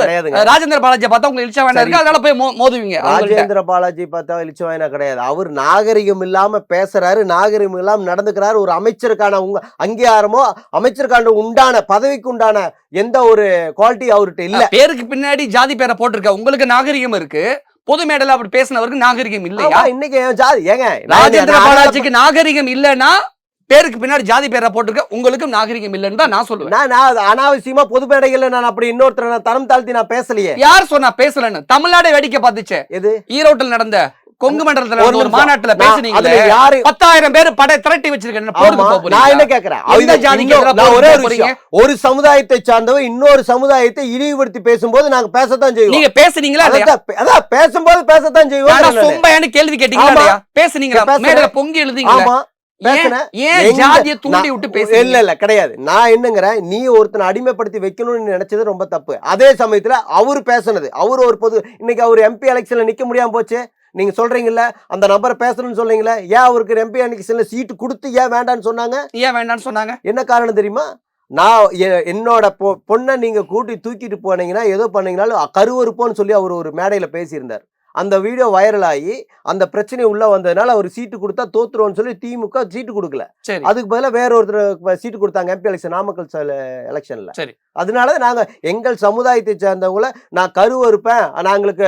ராஜேந்திர பாலாஜி பார்த்தா உங்களுக்கு இழிச்சா வேணா இருக்கு, அதனால போய் மோதுவீங்க. ராஜேந்திர பாலாஜி பார்த்தா இழிச்சா வேணா கிடையாது. அவர் நாகரிகம் இல்லாம பேசுறாரு, நாகரிகம் இல்லாம நடந்துக்கிறாரு. ஒரு அமைச்சருக்கான அங்கீகாரமோ அமைச்சருக்கான உண்டான பதவிக்கு உண்டான எந்த ஒரு குவாலிட்டி அவர்கிட்ட இல்ல. பேருக்கு பின்னாடி ஜாதி பேரை போட்டிருக்க உங்களுக்கு நாகரிகம் இருக்கு, பொது மேடையில அப்படி பேசினவருக்கு நாகரிகம் இல்லையா? இன்னைக்கு ஜாதி ஏங்க ராஜேந்திர பாலாஜிக்கு நாகரிகம் இல்லைன்னா பேருக்கு பின்னாடி ஜாதி பேரை போட்டிருக்க உங்களுக்கும் நாகரிகம் இல்லைன்னு தான் நான் சொல்லுவேன். நான் அனாவசியமா பொது மேடைகள்ல நான் அப்படி இன்னொருத்தர தரம் தாழ்த்தி நான் பேசலையே. யார் சொன்னா பேசலன்னு? தமிழ்நாடு வேடிக்கை பார்த்துச்சு. எது? ஈரோட்டில் நடந்த கொங்கு மண்டலத்துல ஒரு மாநாட்டுல பேசுனீங்க. 10,000 பேர் படை திரட்டி வச்சிருக்கேன். நான் என்ன கேக்குறேன், ஒரு சமுதாயத்தை சார்ந்தவன் இன்னொரு சமுதாயத்தை இழிவுபடுத்தி பேசும்போது நாங்க பேசத்தான் செய்வோம். நீங்க பேசுனீங்களா? அதான் பேசும்போது பேசத்தான் செய்வோம். சொம்பையானு கேள்வி கேட்டீங்களா? பேசுனீங்களா? மேடையில பொங்கி எழுதிங்களா? இல்ல கிடையாது. நான் என்னங்கிறேன், நீ ஒருத்தனை அடிமைப்படுத்தி வைக்கணும்னு நினைச்சது ரொம்ப தப்பு. அதே சமயத்துல அவரு பேசுனது, அவரு ஒரு பொது இன்னைக்கு அவர் எம்பி எலெக்ஷன்ல நிக்க முடியாம போச்சு. நீங்க சொல்றீங்கல்ல அந்த நபரை பேசணும்னு சொல்றீங்களா? ஏன் அவருக்கு எம்பி எலெக்ஷன்ல சீட்டு கொடுத்து ஏன் வேண்டான்னு சொன்னாங்க? ஏன் வேண்டான்னு சொன்னாங்க? என்ன காரணம் தெரியுமா? நான் என்னோட பொண்ணை நீங்க கூட்டி தூக்கிட்டு போனீங்கன்னா ஏதோ பண்ணீங்கன்னாலும் கருவறுப்போன்னு சொல்லி அவர் ஒரு மேடையில பேசியிருந்தார். அந்த வீடியோ வைரல் ஆகி அந்த பிரச்சனை உள்ள வந்ததுனால அவர் சீட்டு கொடுத்தா தோத்துருவோம்னு சொல்லி திமுக சீட்டு கொடுக்கல. அதுக்கு பதிலாக வேற ஒருத்தர் சீட்டு கொடுத்தாங்க எம்பி எலெக்ஷன், நாமக்கல் எலெக்ஷன்ல. அதனால நாங்க எங்கள் சமுதாயத்தை சேர்ந்தவங்கள நான் கருவறுப்பேன், நாங்களுக்கு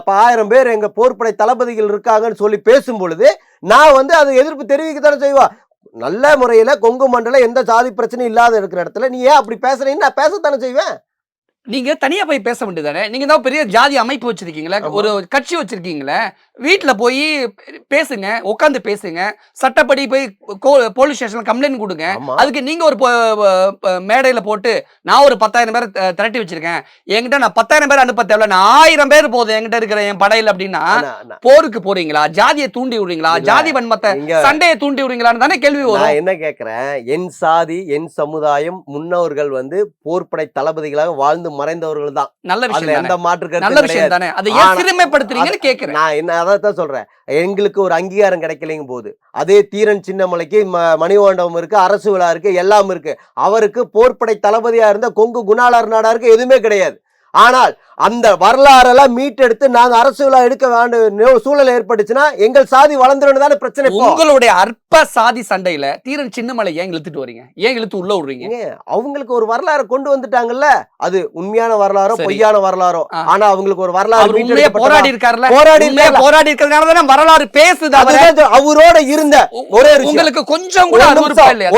1000 பேர் எங்க போர்ப்படை தளபதிகள் இருக்காங்கன்னு சொல்லி பேசும் பொழுது நான் வந்து அதை எதிர்ப்பு தெரிவிக்கத்தானே செய்வா. நல்ல முறையில கொங்கு மண்டலம் எந்த ஜாதி பிரச்சனையும் இல்லாத இருக்கிற இடத்துல நீ ஏன் அப்படி பேசுறீங்கன்னு நான் பேசத்தானே செய்வேன். நீங்க தனியா போய் பேச வேண்டியதானே? நீங்க தான் பெரிய ஜாதி அமைப்பு வச்சிருக்கீங்களா, ஒரு கட்சி வச்சிருக்கீங்களே, வீட்டுல போய் பேசுங்க, உட்காந்து பேசுங்க, சட்டப்படி போய் போலீஸ் ஸ்டேஷன்ல கம்ப்ளைண்ட் கொடுங்க. அதுக்கு நீங்க ஒரு மேடையில போட்டு நான் ஒரு 10,000 பேர் திரட்டி வச்சிருக்கேன், என்கிட்ட நான் 10,000 பேர் அனுப்ப தேவை, நான் 1000 பேர் போதும் என்கிட்ட இருக்கிற என் படையில அப்படின்னா போருக்கு போறீங்களா? ஜாதியை தூண்டி விடுறீங்களா? ஜாதி வன்மத்தை சண்டையை தூண்டி விடுறீங்களான்னு தானே கேள்வி வரும். நான் என்ன கேட்கிறேன், என் சாதி என் சமுதாயம் முன்னோர்கள் வந்து போர்ப்படை தளபதிகளாக வாழ்ந்து மறைந்தவர்கள் தான். நல்ல விஷயம், எந்த மாற்று நல்ல விஷயம் தானே. அதை ஏன் சிறுமைப்படுத்துறீங்கன்னு கேக்குறேன். நான் என்ன அதான் சொல்றேன், எங்களுக்கு ஒரு அங்கீகாரம் கிடைக்கலைங்க போது அதே தீரன் சின்னமலைக்கு மணிமண்டபம் இருக்கு, அரசு விழா இருக்கு, எல்லாம் இருக்கு. அவருக்கு போர்ப்படை தளபதியா இருந்த கொங்கு குணாளர் நாடாருக்கு எதுவுமே கிடையாது. ஆனால் அந்த வரலாறெல்லாம் மீட்டெடுத்து நாங்க அரசு விழா எடுக்க வேண்டிய சூழல் ஏற்பட்டுச்சுன்னா எங்கள் சாதி வளர்ந்துடும் தானே பிரச்சனை. உங்களுடைய அற்ப சாதி சண்டையில தீரன் சின்னமலை ஏன் இழுத்துட்டு வரீங்க? ஏன் இழுத்து உள்ள விடுறீங்க? அவங்களுக்கு ஒரு வரலாறு கொண்டு வந்துட்டாங்கல்ல, அது உண்மையான வரலாறோ பொய்யான வரலாறோ, ஆனா அவங்களுக்கு ஒரு வரலாறு போராடி இருக்காருல்ல, போராடி இருக்கிறதுனால வரலாறு பேசுது. அவரோட இருந்த ஒரே உங்களுக்கு கொஞ்சம் கூட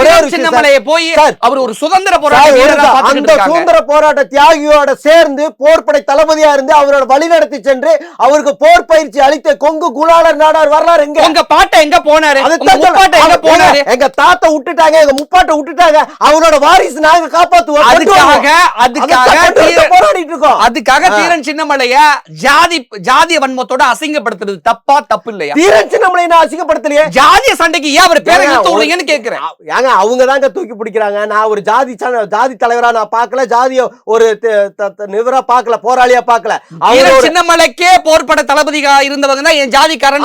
ஒரே சின்னமலையை போய் அவர் ஒரு சுதந்திர போராட்ட அந்த சுதந்திர போராட்ட தியாகியோட சேர்ந்து போர்ப்படை தளபதியா இருந்து அவரோட வழி நடத்தி சென்று அவருக்கு போர் பயிற்சி அளித்த கொங்கு குணாளர் நாடார் வரலாறு எங்க? உங்க பாட்டை எங்க போனாரு? எங்க தாத்தா விட்டுட்டாங்க, எங்க முப்பாட்டை விட்டுட்டாங்க, அவரோட வாரிசு நாங்க காப்பாத்துவோம். போராடிட்டு இருக்கோம். அதுக்காக தீரன் சின்னமலைய ஜாதிய வன்மத்தோட அசிங்கப்படுத்துறது தப்பா? தப்பு இல்லையா? தீரன் சின்னமலை நான் அசிங்கப்படுத்தலையே. ஜாதிய சண்டைக்கு ஏன் அவர் பேரை இழுத்துறீங்கன்னு கேக்குறேன். ஏங்க அவங்க தாங்க தூக்கி பிடிக்கிறாங்க. நான் ஒரு ஜாதி தலைவரா நான் பார்க்கல, ஜாதிய ஒரு நிவரா பார்க்கல, போராளியா பார்க்கல. சின்னமலைக்கே போர்ப்பட தளபதியா இருந்தவங்க தான் என் ஜாதிக்காரன்.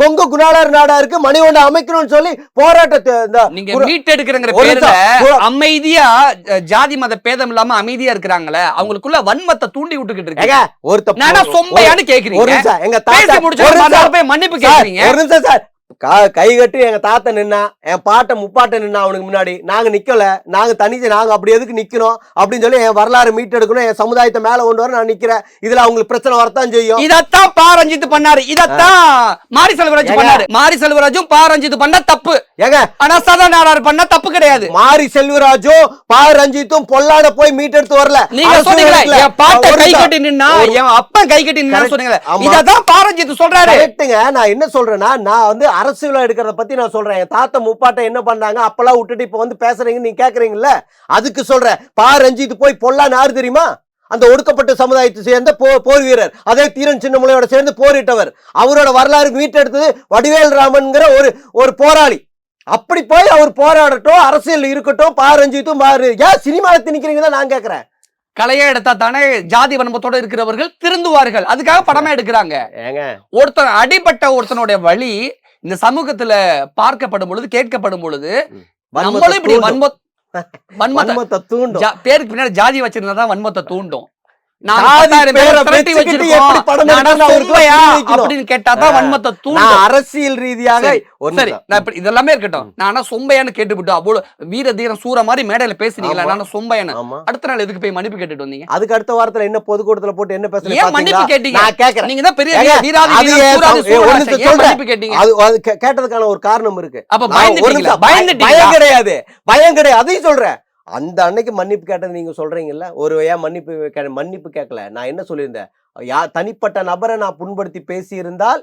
கொங்கு குணாளர் நாடாருக்கு மணிவண்ட அமைக்கணும்னு சொல்லி போராட்டத்தை நீங்க மீட்டெடுக்கிற பேர்ல அமைதியா ஜாதி மத பேதம் இல்லாம அமைதியா இருக்கிறாங்களே, அவங்களுக்குள்ள வன்மத்தை தூண்டி விட்டுக்கிட்டு இருக்காங்க. ஒருத்தர் சொம்பையான்னு கேக்குறீங்க, எங்க தாத்தா முடிச்சு மன்னிப்பு கேக்குறீங்க. ஒரு நிமிஷம் சார், கை கட்டி எங்க தாத்தா நின்னா, என் பாட்டை முப்பாட்டை நின்னா அவனுக்கு முன்னாடி. நாங்க நிக்கல, நாங்க தனிச்சு நாங்க அப்படி எதுக்கு நிக்கணும் அப்படின்னு சொல்லி என் வரலாறு மீட்டெடுக்கணும், என் சமுதாயத்தை மேல கொண்டு வர நான் நிக்கிறேன். இதுல அவங்களுக்கு பிரச்சனை வரத்தான் செய்யும். இதத்தான் பாரஞ்சித் பண்ணாரு, இதத்தான் மாரி செல்வராஜ் பண்ணாரு. மாரி செல்வராஜும் பாரஞ்சித் பண்ண தப்பு ஏங்க, ஆனா சதாநாரார் பண்ண தப்பு கிடையாது. மாரி செல்வராஜும் பாரஞ்சித்தும் பொல்லாட போய் மீட்டெடுத்து வரல. நீங்க சொன்னீங்களே என் பாட்டை கை கட்டி நின்னா, என் அப்பா கை கட்டி நின்னா சொன்னீங்களே, இததான் பாரஞ்சித் சொல்றாரு. நான் என்ன சொல்றேன்னா, நான் வந்து அரசு விழா எடுக்கிறத பத்தி நான் சொல்றேன். என் தாத்தா முப்பாட்டை என்ன பண்ணாங்க அப்பெல்லாம் விட்டுட்டு இப்ப வந்து பேசுறீங்க நீங்க கேக்குறீங்கல்ல, அதுக்கு சொல்றேன். ரஞ்சித் போய் பொல்லான்னு யாரு தெரியுமா? அந்த ஒடுக்கப்பட்ட சமுதாயத்தை சேர்ந்த போர் வீரர், அதே தீரன் சின்னமலையோட சேர்ந்து போரிட்டவர், அவரோட வரலாறு மீட்டெடுத்தது வடிவேல் ராமன்ங்கிற ஒரு போராளி. அப்படி போய் அவர் போராடட்டும், அரசியல் இருக்கட்டும், பாரஞ்சித்தும் பாரு, ஏன் சினிமாவை திணிக்கிறீங்க தான் நான் கேட்கிறேன். கலையா எடுத்தா தானே ஜாதி வன்மத்தோட இருக்கிறவர்கள் திருந்துவார்கள், அதுக்காக படமா எடுக்கிறாங்க. ஏங்க ஒருத்தன் அடிபட்ட ஒருத்தனோட வழி இந்த சமூகத்துல பார்க்கப்படும் பொழுது, கேட்கப்படும் பொழுது, நம்மளும் இப்படி வன்மத்தை தூண்டும். பேருக்கு பின்னாடி ஜாதி வச்சிருந்தா தான் வன்மத்தை தூண்டும். அரசியல் ரீதியாக இதெல்லாமே இருக்கட்டும். நான் சொம்பையான்னு கேட்டுவிட்டு அவ்வளவு வீர தீரம் சூற மாதிரி மேடையில பேசுனீங்களா, நான் சொம்பையான்னு. அடுத்த நாள் எதுக்கு போய் மன்னிப்பு கேட்டுட்டு வந்தீங்க? அதுக்கு அடுத்த வாரத்துல என்ன பொதுக்கூட்டத்துல போட்டு என்ன பேசுறீங்க? ஏன் மன்னிப்பு கேட்டீங்க? நான் கேக்குறேன், நீங்க தான் பெரிய வீராதி கேட்டதுக்கான ஒரு காரணம் இருக்கு. அப்ப பயந்துட்டீங்களா? பயம் கிடையாது, பயம் கிடையாது, அதையும் சொல்றேன். அந்த அன்னைக்கு மன்னிப்பு கேட்டது நீங்க சொல்றீங்கல்ல, ஒரு ஏன் மன்னிப்பு கேட்கல. நான் என்ன சொல்லியிருந்தேன், தனிப்பட்ட நபரை நான் புண்படுத்தி பேசி இருந்தால்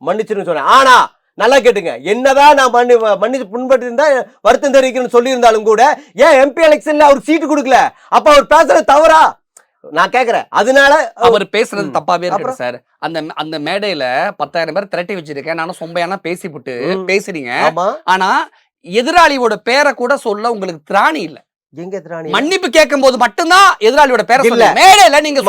மன்னிச்சிருன்னு சொன்னேன். ஆனா நல்லா கேட்டுங்க, என்னதான் நான் மன்னிச்சு புண்படுத்தி இருந்தா வருத்தம் தெரிவிக்கணும்னு சொல்லி இருந்தாலும் கூட ஏன் எம்பி எலெக்ஷன்ல அவர் சீட்டு கொடுக்கல? அப்ப அவர் பேசுறது தவறா நான் கேக்குறேன். அதனால அவர் பேசுறது தப்பாவே இருக்கு சார். அந்த மேடையில 10,000 பேர் திரட்டி வச்சிருக்கேன், நானும் சொம்பையானா பேசிவிட்டு பேசுறீங்க. ஆனா எதிராளியோட பேரை கூட சொல்ல உங்களுக்கு திராணி இல்ல. மன்னிப்பு கேட்கும் போது மட்டும்தான் எதிராளியோட பேரை சொல்ல. மேடையில நீங்க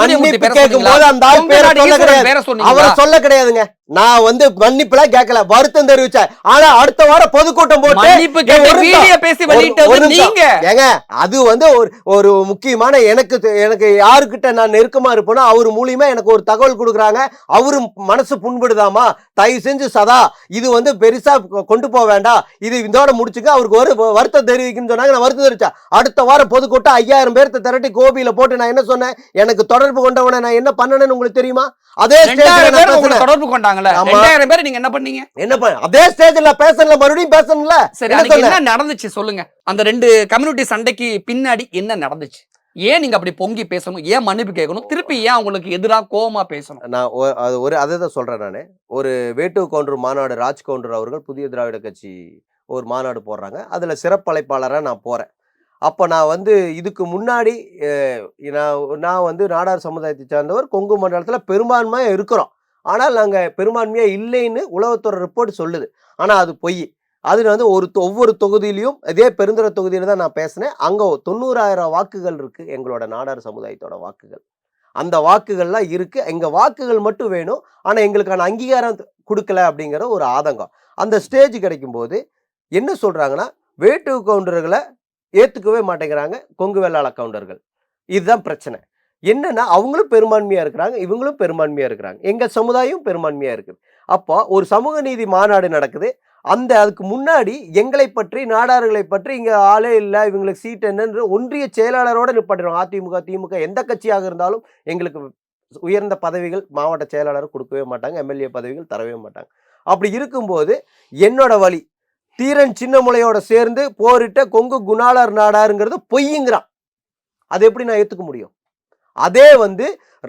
சொல்ல கிடையாதுங்க. நான் மன்னிப்புல கேட்கல, வருத்தம் தெரிவிச்சேன். ஆனா அடுத்த வாரம் பொதுக்கூட்டம் போட்டு ஏங்க அது ஒரு முக்கியமான எனக்கு யாருக்கிட்ட நான் நெருக்கமா இருப்பேனோ அவர் மூலியமா எனக்கு ஒரு தகவல் கொடுக்குறாங்க. அவரு மனசு புண்படுதாமா, தயவு செஞ்சு சதா இது பெருசா கொண்டு போக வேண்டாம், இது இதோட முடிச்சுக்க, அவருக்கு ஒரு வருத்தம் தெரிவிக்குன்னு சொன்னாங்க. நான் வருத்தம் தெரிவிச்சேன். அடுத்த வாரம் பொதுக்கூட்டம் 5000 பேர்த்த திரட்டி கோபியில போட்டு நான் என்ன சொன்னேன், எனக்கு தொடர்பு கொண்டவனை நான் என்ன பண்ணணும்னு உங்களுக்கு தெரியுமா? அதே தொடர்பு கொண்டாங்க. 2000 பேர் நீங்க என்ன பண்ணீங்க? அதே ஸ்டேஜ்ல பேசல, மறுபடியும் பேசணும்ல. சரி, என்ன நடந்துச்சு சொல்லுங்க. அந்த 2 கம்யூனிட்டி சண்டைக்கு பின்னாடி என்ன நடந்துச்சு? ஏன் நீங்க அப்படி பொங்கி பேசணும்? ஏன் மன்னிப்பு கேட்கணும்? திருப்பி ஏன் உங்களுக்கு எதிராக கோவமா பேசணும்? நான் அதை சொல்றேன். நானு ஒரு வேட்டு கவுண்டர் மாநாடு, ராஜ் கவுண்டர் அவர்கள் புதிய திராவிட கட்சி ஒரு மாநாடு போடுறாங்க. அதுல சிறப்பழைப்பாளராக நான் போறேன். அப்போ நான் இதுக்கு முன்னாடி நான் நாடார் சமுதாயத்தை சார்ந்தவர், கொங்கு மண்டலத்தில் பெரும்பான்மையாக இருக்கிறோம். ஆனால் நாங்கள் பெரும்பான்மையாக இல்லைன்னு உளவுத்துறை ரிப்போர்ட் சொல்லுது. ஆனால் அது பொய். அது ஒவ்வொரு தொகுதியிலையும், இதே பெருந்துறை தொகுதியில தான் நான் பேசினேன். அங்கே 90,000 வாக்குகள் இருக்கு, எங்களோட நாடார் சமுதாயத்தோட வாக்குகள். அந்த வாக்குகள்லாம் இருக்கு. எங்கள் வாக்குகள் மட்டும் வேணும், ஆனால் எங்களுக்கான அங்கீகாரம் கொடுக்கல அப்படிங்கிற ஒரு ஆதங்கம். அந்த ஸ்டேஜ் கிடைக்கும் போது என்ன சொல்றாங்கன்னா, வேட்டு கவுண்டர்களை ஏத்துக்கவே மாட்டேங்கிறாங்க கொங்கு வெள்ளாள கவுண்டர்கள். இதுதான் பிரச்சனை. என்னன்னா அவங்களும் பெரும்பான்மையா இருக்கிறாங்க, இவங்களும் பெரும்பான்மையா இருக்கிறாங்க, எங்க சமுதாயம் பெரும்பான்மையா இருக்குது. அப்போ ஒரு சமூக நீதி மாநாடு நடக்குது. அதுக்கு முன்னாடி எங்களை பற்றி, நாடார்களை பற்றி, இங்க ஆளே இல்லை, இவங்களுக்கு சீட் என்னன்னு ஒன்றிய செயலாளரோட நிப்பாட்டுறோம். அதிமுக திமுக எந்த கட்சியாக இருந்தாலும் எங்களுக்கு உயர்ந்த பதவிகள் மாவட்ட செயலாளர் கொடுக்கவே மாட்டாங்க, எம்எல்ஏ பதவிகள் தரவே மாட்டாங்க. அப்படி இருக்கும்போது என்னோட வழி தீரன் சின்னமலையோட சேர்ந்து போரிட்ட கொங்கு குணாளர் நாடாருங்கிறது பொய்யுங்கிறான். அது எப்படி நான் ஏத்துக்க முடியும்? அதே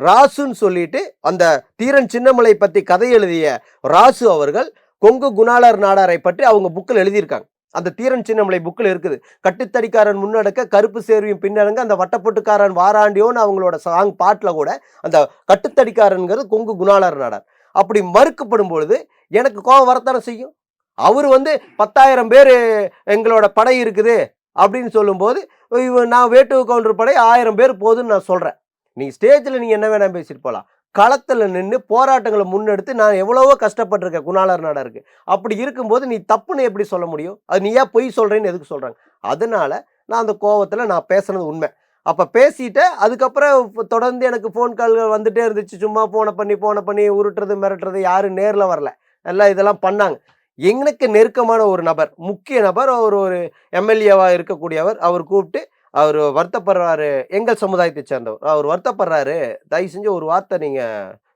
ராசுன்னு சொல்லிட்டு அந்த தீரன் சின்னமலை பத்தி கதை எழுதிய ராசு அவர்கள் கொங்கு குணாளர் நாடாரை பற்றி அவங்க புக்கில் எழுதியிருக்காங்க. அந்த தீரன் சின்னமலை புக்கில் இருக்குது. கட்டுத்தடிக்காரன் முன்னடக்க கருப்பு சேர்வையும் பின்னடங்க அந்த வட்டப்பொட்டுக்காரன் வாராண்டியோன்னு அவங்களோட சாங் பாட்டில் கூட அந்த கட்டுத்தடிக்காரன்கிறது கொங்கு குணாளர் நாடார். அப்படி மறுக்கப்படும் பொழுது எனக்கு கோபம் வரத்தானே செய்யும். அவர் 10,000 பேர் எங்களோட படை இருக்குது அப்படின்னு சொல்லும்போது, நான் வேட்டு கவுண்டர் படை 1000 பேர் போதுன்னு நான் சொல்றேன். நீங்க ஸ்டேஜ்ல நீங்க என்ன வேணா பேசிட்டு போகலாம், களத்துல நின்று போராட்டங்களை முன்னெடுத்து நான் எவ்வளவோ கஷ்டப்பட்டிருக்கேன் குணாளர் நாடாருக்கு. அப்படி இருக்கும்போது நீ தப்புன்னு எப்படி சொல்ல முடியும்? அது நீ ஏன் பொய் சொல்றேன்னு எதுக்கு சொல்றாங்க? அதனால நான் அந்த கோவத்துல நான் பேசுனது உண்மை. அப்ப பேசிட்டு அதுக்கப்புறம் தொடர்ந்து எனக்கு ஃபோன் கால்கள் வந்துட்டே இருந்துச்சு. சும்மா போன பண்ணி உருட்டுறது மிரட்டுறது, யாரும் நேர்ல வரல, எல்லாம் இதெல்லாம் பண்ணாங்க. எனக்கு நெருக்கமான ஒரு நபர், முக்கிய நபர், அவர் ஒரு எம்எல்ஏவா இருக்கக்கூடியவர். அவர் கூப்பிட்டு அவர் வருத்தப்படுறாரு, எங்கள் சமுதாயத்தை சேர்ந்தவர், அவர் வருத்தப்படுறாரு, தயவு செஞ்சு ஒரு வார்த்தை நீங்க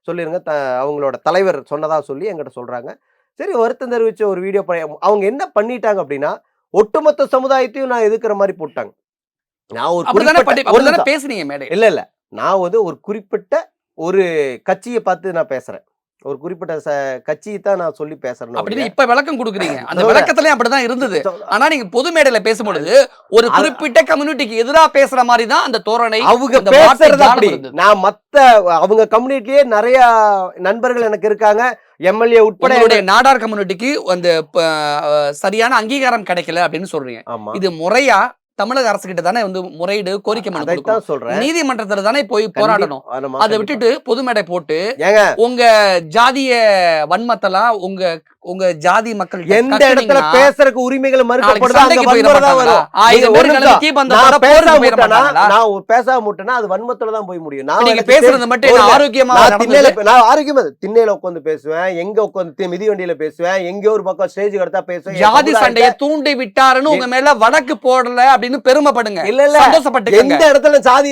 சொல்லிருங்க, அவங்களோட தலைவர் சொன்னதா சொல்லி என்கிட்ட சொல்றாங்க. சரி, வருத்தம் தெரிவிச்ச ஒரு வீடியோ. அவங்க என்ன பண்ணிட்டாங்க அப்படின்னா, ஒட்டுமொத்த சமுதாயத்தையும் நான் எதிர்க்கிற மாதிரி போட்டாங்க. நான் ஒரு பேசுறீங்க மேடை இல்ல நான் ஒரு குறிப்பிட்ட ஒரு கட்சியை பார்த்து நான் பேசுறேன். ஒரு குறிப்பிட்ட கட்சியை தான் நான் சொல்லி பேசுறேன் அப்படின்னு இப்ப விளக்கம் கொடுக்குறீங்க. அந்த விளக்கத்திலயும் அப்படிதான் இருந்தது. ஆனா நீங்க பொது மேடையில பேசும்பொழுது ஒரு குறிப்பிட்ட கம்யூனிட்டிக்கு எதிராக பேசுற மாதிரி தான் அந்த தோரணை, அவங்க பேசுறது அப்படி. நான் மத்த அவங்க கம்யூனிட்டியே நிறைய நண்பர்கள் எனக்கு இருக்காங்க, எம்எல்ஏ உட்பட. நாடார் கம்யூனிட்டிக்கு அந்த சரியான அங்கீகாரம் கிடைக்கல அப்படின்னு சொல்றீங்க. இது முறையா தமிழக அரசு கிட்ட தானே வந்து முறையீடு கோரிக்கை மனு சொல்றேன், நீதிமன்றத்துல தானே போய் போராடணும். அதை விட்டுட்டு பொது மேடை போட்டு உங்க ஜாதிய வன்மத்தெல்லாம் உங்க ஜாதி மக்கள் எந்த இடத்துல பேசுறதுக்கு உரிமைகள் மறுக்கப்படுது நான் பேசாம முட்டேன்னா அது வன்மத்துல தான் போய் முடியும். நான் பேசுறது மட்டும் ஆரோக்கியமா நான் ஆரோக்கியமா திண்ணையில உட்காந்து பேசுவேன், எங்க உட்காந்து மிதிவண்டியில பேசுவேன், எங்க ஒரு பக்கம் ஸ்டேஜ் கடத்தா பேசுவேன். ஜாதி சண்டையை தூண்டி விட்டாருன்னு உங்க மேல வழக்கு போடல அப்படின்னு பெருமைப்படுங்க. இல்ல இல்ல, சந்தோஷப்பட்டு எந்த இடத்துல ஜாதி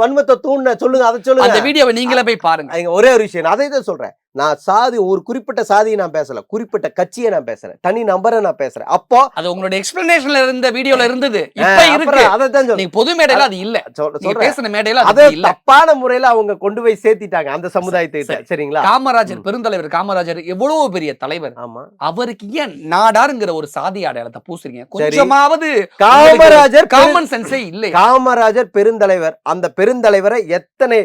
வன்மத்தை தூண்ட சொல்லுங்க, அதை சொல்லுங்க. அந்த வீடியோவை நீங்களே போய் பாருங்க. ஒரே ஒரு விஷயம், அதை தான் சொல்றேன். நான் சாதி ஒரு குறிப்பிட்ட சாதியை நான் பேசல, குறிப்பிட்ட கட்சியை நான் பேசுறேன், தனி நபரை நான் பேசுறேன். அப்போ அது உங்களுடைய எக்ஸ்பிளனேஷன்ல இருந்த வீடியோல இருந்தது, இப்ப இருக்கு. அதான் நீங்க பொது மேடையில அது இல்ல, நீங்க பேசின மேடையில அது இல்ல. தப்பான முறையில அவங்க கொண்டு போய் சேர்த்திட்டாங்க அந்த சமுதாயத்தை. சரிங்களா? காமராஜர், பெருந்தலைவர் காமராஜர் எவ்வளவு பெரிய தலைவர். ஆமா, அவருக்கு ஏன் நாடாருங்கிற ஒரு சாதி அடையாளத்தை பூசுறீங்க? கொஞ்சமாவது காமராஜர் காமன் சென்ஸே இல்லை. காமராஜர் பெருந்தலைவர், அந்த பெருந்தலைவரை எத்தனை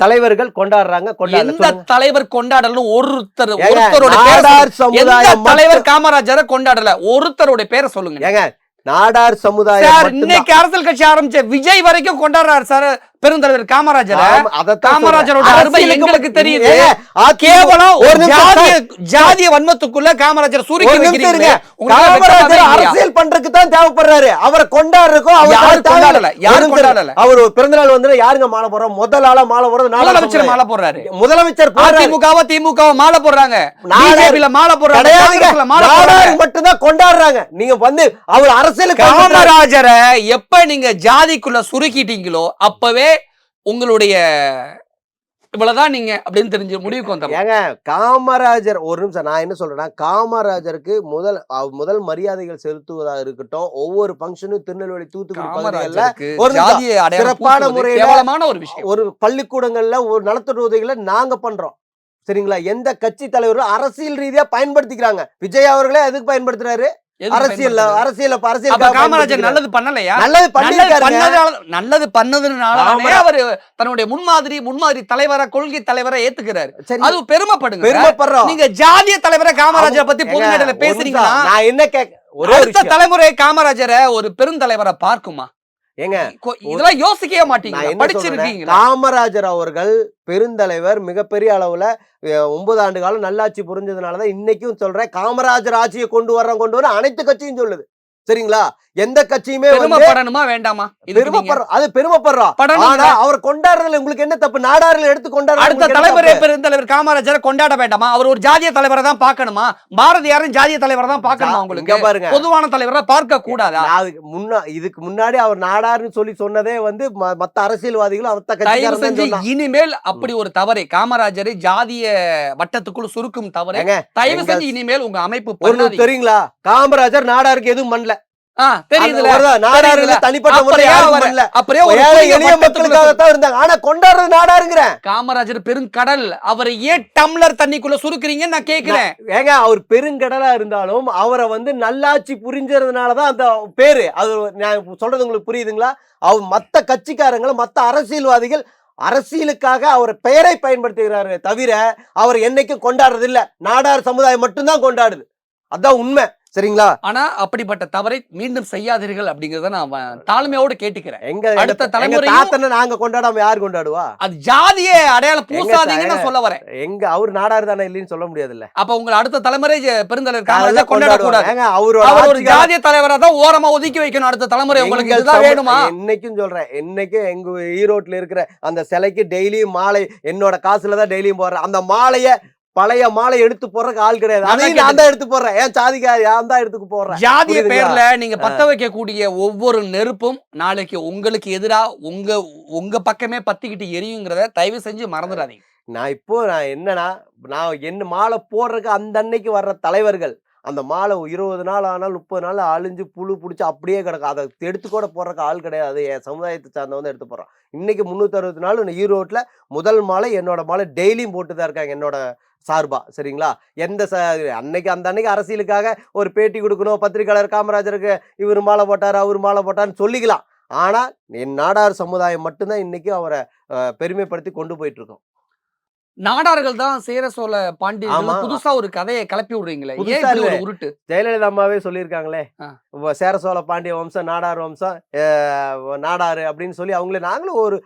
தலைவர்கள் கொண்டாடுறாங்க? எந்த தலைவர் கொண்டாடலும் ஒருத்தரோட தலைவர் காமராஜரை கொண்டாடல, ஒருத்தரோட பேரை சொல்லுங்க. நாடார் சமுதாயம் இன்னைக்கு அரசியல் கட்சி ஆரம்பிச்ச விஜய் வரைக்கும் கொண்டாடுறாரு சார் பெருந்தலைவர் காமராஜர். காமராஜரோட அருமை எங்களுக்கு தெரியுது. கேவலம் ஒரு ஜாதிய வன்மத்துக்குள்ள காமராஜர் அரசியல் பண்றதுக்கு தான் தேவைப்படுறாரு. அவரை கொண்டாடுறதுக்கும் அவர் பிறந்தநாள் வந்து யாருங்க மாலை போடுறோம்? முதல் ஆளா மாலை போடுறது முதலமைச்சர் மாலை போடுறாரு. முதலமைச்சர் திமுக மாலை போடுறாங்க, மாலை போடுறாங்க, மட்டும்தான் கொண்டாடுறாங்க. நீங்க வந்து அவர் அரசியல் காமராஜரை எப்ப நீங்க ஜாதிக்குள்ள சுருக்கிட்டீங்களோ அப்பவே உங்களுடைய இவ்வளவுதான் நீங்க அப்படின்னு தெரிஞ்ச முடிவுக்கு வந்தாங்க. காமராஜர் ஒரு நிமிஷம், நான் என்ன சொல்றேன்னா, காமராஜருக்கு முதல் மரியாதைகள் செலுத்துவதாக இருக்கட்டும், ஒவ்வொரு பங்கனும் திருநெல்வேலி தூத்துக்குடி பகுதிகளில் சிறப்பான முறையில ஒரு விஷயம், ஒரு பள்ளிக்கூடங்கள்ல ஒரு நலத்திட்ட உதவிகளை நாங்க பண்றோம். சரிங்களா? எந்த கட்சி தலைவரும் அரசியல் ரீதியா பயன்படுத்திக்கிறாங்க. விஜய் அவர்களே எதுக்கு பயன்படுத்துறாரு? காமராஜர் நல்லது பண்ணலையா? நல்லது பண்ணதுனால அவரு தன்னுடைய முன்மாதிரி தலைவரை, கொள்கை தலைவரை ஏத்துக்கிறாரு. அது பெருமைப்படுங்க. நீங்க ஜாதிய தலைவரை காமராஜரை பத்தி பொது மேடையில பேசுறீங்கன்னா நான் என்ன அடுத்த தலைமுறை காமராஜரை ஒரு பெருந்தலைவரை பார்க்குமா? இதெல்லாம் யோசிக்கவே மாட்டீங்க, படிச்சிருக்கீங்க. காமராஜர் அவர்கள் பெருந்தலைவர், மிகப்பெரிய அளவுல 9 ஆண்டு காலம் நல்லாட்சி புரிஞ்சதுனாலதான் இன்னைக்கும் சொல்றேன், காமராஜர் ஆட்சியை கொண்டு வர அனைத்து கட்சியும் சொல்லுது. சரிங்களா? எந்த கட்சியுமே பெருமைப்படணுமா வேண்டாமா? அது பெருமைப்படுறோம். அவர் கொண்டாடுறதுல உங்களுக்கு என்ன தப்பு? நாடாரில் எடுத்து கொண்டாட அடுத்த தலைவரே பெருந்தலைவர் காமராஜரை கொண்டாட வேண்டாமா? அவர் ஒரு ஜாதிய தலைவரை தான் பார்க்கணுமா? பாரதியாரும் ஜாதிய தலைவரை தான் பார்க்கணுமா? உங்களுக்கு பாருங்க, பொதுவான தலைவரை பார்க்க கூடாதா? இதுக்கு முன்னாடி அவர் நாடாருன்னு சொல்லி சொன்னதே வந்து மத்த அரசியல்வாதிகளும் இனிமேல் அப்படி ஒரு தவறை, காமராஜரை ஜாதிய வட்டத்துக்குள் சுருக்கும் தவறை தயவு செஞ்சு இனிமேல் உங்க அமைப்பு தெரியுங்களா? காமராஜர் நாடாருக்கு எதுவும் பண்ணல. காமராஜர் பெருங்கடல், அவரை ஏன் டம்ளர் தண்ணிக்குள்ள சுருக்குறீங்கன்னு நான் கேக்குறேன். ஏங்க, அவர் பெருங்கடலா இருந்தாலும் அவரை வந்து நல்லாட்சி புரிஞ்சதுனாலதான் அந்த பேரு. அது நான் சொல்றது உங்களுக்கு புரியுதுங்களா? அவர் மத்த கட்சிக்காரங்களை, மத்த அரசியல்வாதிகள் அரசியலுக்காக அவர் பெயரை பயன்படுத்துகிறாரு தவிர அவர் என்னைக்கும் கொண்டாடுறது இல்ல. நாடார் சமுதாயம் மட்டும்தான் கொண்டாடுது. அதான் உண்மை. சரிங்களா? ஆனா அப்படிப்பட்ட தவறை மீண்டும் செய்யாதீர்கள் அப்படிங்கறத நான் தாழ்மையோடு கேட்டுக்கிறேன். அடுத்த தலைமுறை நாங்க கொண்டாடாம யாரு கொண்டாடுவா? அது ஜாதிய அடையாளம் பூசாதீங்கன்னு நான் சொல்ல வரேன். எங்க அவர் நாடார் தானே இல்லைன்னு சொல்ல முடியாதுல்ல. அப்ப உங்க அடுத்த தலைமுறை பெருந்தலைவர் காமராஜர் கொண்டாடக்கூடாது. அவர் ஜாதிய தலைவரா தான் ஓரமா ஒதுக்கி வைக்கணும். அடுத்த தலைமுறை உங்களுக்கு இதுதான் வேணுமா? இன்னைக்கும் சொல்றேன், இன்னைக்கும் எங்க ஈரோட்ல இருக்கிற அந்த சிலைக்கு டெய்லியும் மாலை என்னோட காசுல தான் டெய்லியும் போடுறேன். அந்த மாலைய பழைய மாலை எடுத்து போறதுக்கு ஆள் கிடையாது. அதையும் நான் தான் எடுத்து போடுறேன். ஏன் சாதிக்கா நான் தான் எடுத்து போடுறேன். ஜாதிய பேர்ல நீங்க பத்த வைக்கக்கூடிய ஒவ்வொரு நெருப்பும் நாளைக்கு உங்களுக்கு எதிரா உங்க பக்கமே பத்திக்கிட்டு எரியுங்கிறத தயவு செஞ்சு மறந்துடாதீங்க. நான் என்னன்னா, நான் என்ன மாலை போடுறதுக்கு அந்த அன்னைக்கு வர்ற தலைவர்கள் அந்த மாலை 20 நாள் ஆனால் 30 நாள் அழிஞ்சு புழு பிடிச்சி அப்படியே கிடக்கும். அதை எடுத்து கூட போடுறக்கு ஆள் கிடையாது. என் சமுதாயத்தை சார்ந்தவங்க எடுத்து போடுறான். இன்னைக்கு 360 நாள் ஈரோட்டில் முதல் மாலை என்னோட மாலை டெய்லியும் போட்டு தான் இருக்காங்க என்னோட சார்பா. சரிங்களா? அன்னைக்கு அந்த அன்னைக்கு அரசியலுக்காக ஒரு பேட்டி கொடுக்கணும், பத்திரிகையாளர் காமராஜருக்கு இவர் மாலை போட்டார் அவர் மாலை போட்டார்னு சொல்லிக்கலாம். ஆனா என் நாடார் சமுதாயம் மட்டும்தான் இன்னைக்கு அவரை பெருமைப்படுத்தி கொண்டு போயிட்டு இருக்கோம். நாடார்கள் தான் சேர சோழ பாண்டியர்கள் ஆமா. புதுசா ஒரு கதையை கிளப்பி விடுறீங்களே, புதுசா ஏன் இப்படி இல்ல. ஒரு உருட்டு? ஜெயலலிதா அம்மாவே சொல்லியிருக்காங்களே, ஆ. சேர சோழ பாண்டிய வம்சம் நாடார் வம்சம் நாடாரு அப்படின்னு சொல்லி அவங்களே நாங்களும் ஒரு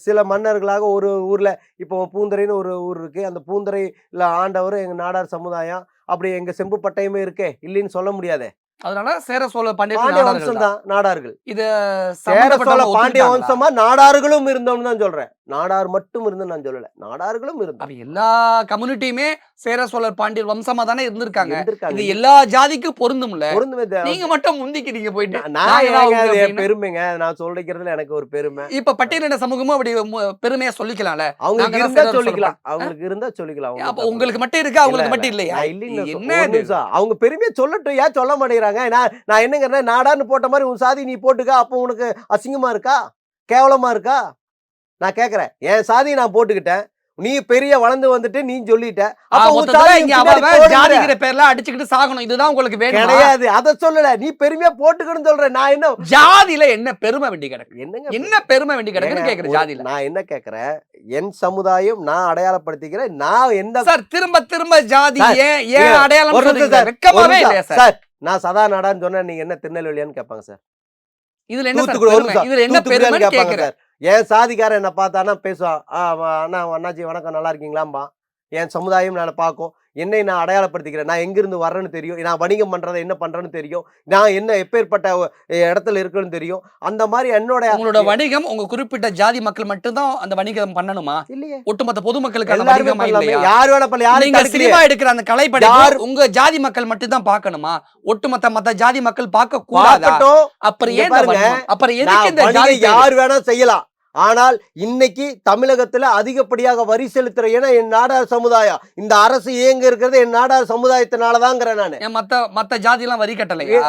சில மன்னர்களாக ஒரு ஊர்ல இப்போ பூந்தரைன்னு ஒரு ஊர் இருக்கு. அந்த பூந்தரையில ஆண்டவர் எங்க நாடார் சமுதாயம். அப்படி எங்க செம்பு பட்டயமே இருக்கே, இல்லைன்னு சொல்ல முடியாதே. அதனால சேர சோழ பாண்டிய பாண்டியர்கள் வம்சம் தான் நாடார்கள். இது சேர சோழ பாண்டிய வம்சமா நாடார்களும் இருந்தோம்னு தான் சொல்றேன். நாடார் மட்டும் இருந்து நான் சொல்லல, நாடார்களும் இருந்தோம். எல்லா கம்யூனிட்டியுமே சேர சோழர் பாண்டியர் வம்சமா தானே இருந்திருக்காங்க. இது இருந்திருக்காங்க. எல்லா ஜாதிக்கும் பொருந்தும்ல. பொருந்துமே. நீங்க மட்டும் முந்திக்கிறீங்க போயிட்டு. நான் ஏன் அவங்க அது என் அப்படின்னு? பெருமைங்க. நான் சொல்லிக்கிறதுல எனக்கு ஒரு பெருமை. இப்ப பட்டியலின சமூகமும் அப்படி பெருமையா சொல்லிக்கலாம்ல. அவங்களுக்கு நாங்க இருந்தா சேர சோழ சொல்லிக்கலாம், அவங்களுக்கு இருந்தா சொல்லிக்கலாம். அப்ப உங்களுக்கு மட்டும் இருக்கா, அவங்களுக்கு மட்டும் இல்லையா? நான் இல்லைன்னு என்ன ஒரு இது? நிமிஷம். அவங்க பெருமையை சொல்லட்டும், ஏன் சொல்ல மாட்டேங்கிறாங்க? நான் என்னங்கிறேன், நாடான்னு போட்ட மாதிரி உன் சாதி நீ போட்டுக்க, அப்போ உனக்கு அசிங்கமா இருக்கா, கேவலமா இருக்கா? நான் கேக்குறேன். என் சாதியை நான் போட்டுக்கிட்டேன், நீ பெரிய வளர்ந்து வந்துட்டு நீ சொல்லிட்ட, அப்ப உன் மொத்தத்துல சாதி இங்க பின்னாடி அவன் போடுங்கிற. ஜாதிங்கிற பேர்ல அடிச்சுக்கிட்டு சாகணும், இதுதான் உங்களுக்கு வேணும்? கிடையாது, அத சொல்லல. நீ பெருமையா போட்டுக்கணும்னு சொல்றேன். நான் என்ன ஜாதியில என்ன பெருமை வேண்டி கிடக்கு? என்னங்க என்ன பெருமை வேண்டி கிடக்குன்னு கேக்குறேன் ஜாதியில. நான் என்ன கேக்குறேன், என் சமுதாயம் நான் அடையாளப்படுத்திக்கிறேன். நான் எந்த சார் திரும்ப திரும்ப ஜாதி சார், ஏன் ஏன் ஒரு அடையாளம் நிமிஷம் சொல்றீங்க? சார், ஒரு வெக்கமாவே நிமிஷம். இல்லையா சார்? சார், நான் சதா நாடான்னு சொன்னா நீங்க என்ன திருநெல்வேலியான்னு கேட்பாங்க சார். இதுல என்ன சார் தூத்துக்குடி ஒரு பெருமை? நிமிஷம். இதுல என்ன தூத்துக்குடியான்னு பெருமைன்னு கேட்பாங்க கேக்குறேன். சார். என் சாதிக்காரன் என்ன பார்த்தானா பேசுவான், அண்ணா அண்ணாச்சி வணக்கம் நல்லா இருக்கீங்களாம்பா. என் சமுதாயம் நான் பார்க்கும், என்னை நான் அடையாளப்படுத்திக்கிறேன். நான் எங்கிருந்து வர்றேன்னு தெரியும், நான் வணிகம் பண்றதை என்ன பண்றேன்னு தெரியும், நான் என்ன எப்பேற்பட்ட இடத்துல இருக்குன்னு தெரியும். அந்த மாதிரி என்னோட உங்களோட வணிகம் உங்க குறிப்பிட்ட ஜாதி மக்கள் மட்டும்தான் அந்த வணிகம் பண்ணணுமா? இல்லையே, ஒட்டுமொத்த பொதுமக்களுக்கு அந்த எல்லாருமே வணிகமா பண்ணலாமே. இல்லையா? யார் வேணா பண்ணல, யாரும் நீங்க தடுக்கலையே. சினிமா எடுக்கிற அந்த கலைப்படைப்பு உங்க ஜாதி மக்கள் மட்டும் தான் பார்க்கணுமா? ஒட்டுமொத்த மத்த ஜாதி மக்கள் பார்க்க கூடாதா? பார்க்கட்டும். அப்புறம் இங்க ஏன் இந்த பாருங்க, வன்மம்? அப்புறம் நான் எதுக்கு இந்த ஜாதி வணிகம் பேரு? யார் வேணா செய்யலாம். ஆனால் இன்னைக்கு தமிழகத்துல அதிகப்படியாக வரி செலுத்துற ஏன்னா என் நாடார் சமுதாயம். இந்த அரசு இயங்க இருக்கிறது என் நாடார் சமுதாயத்தினாலதாங்கிறேன் நானு. ஏன் மத்த ஜாதி எல்லாம் வரி கட்டலையா?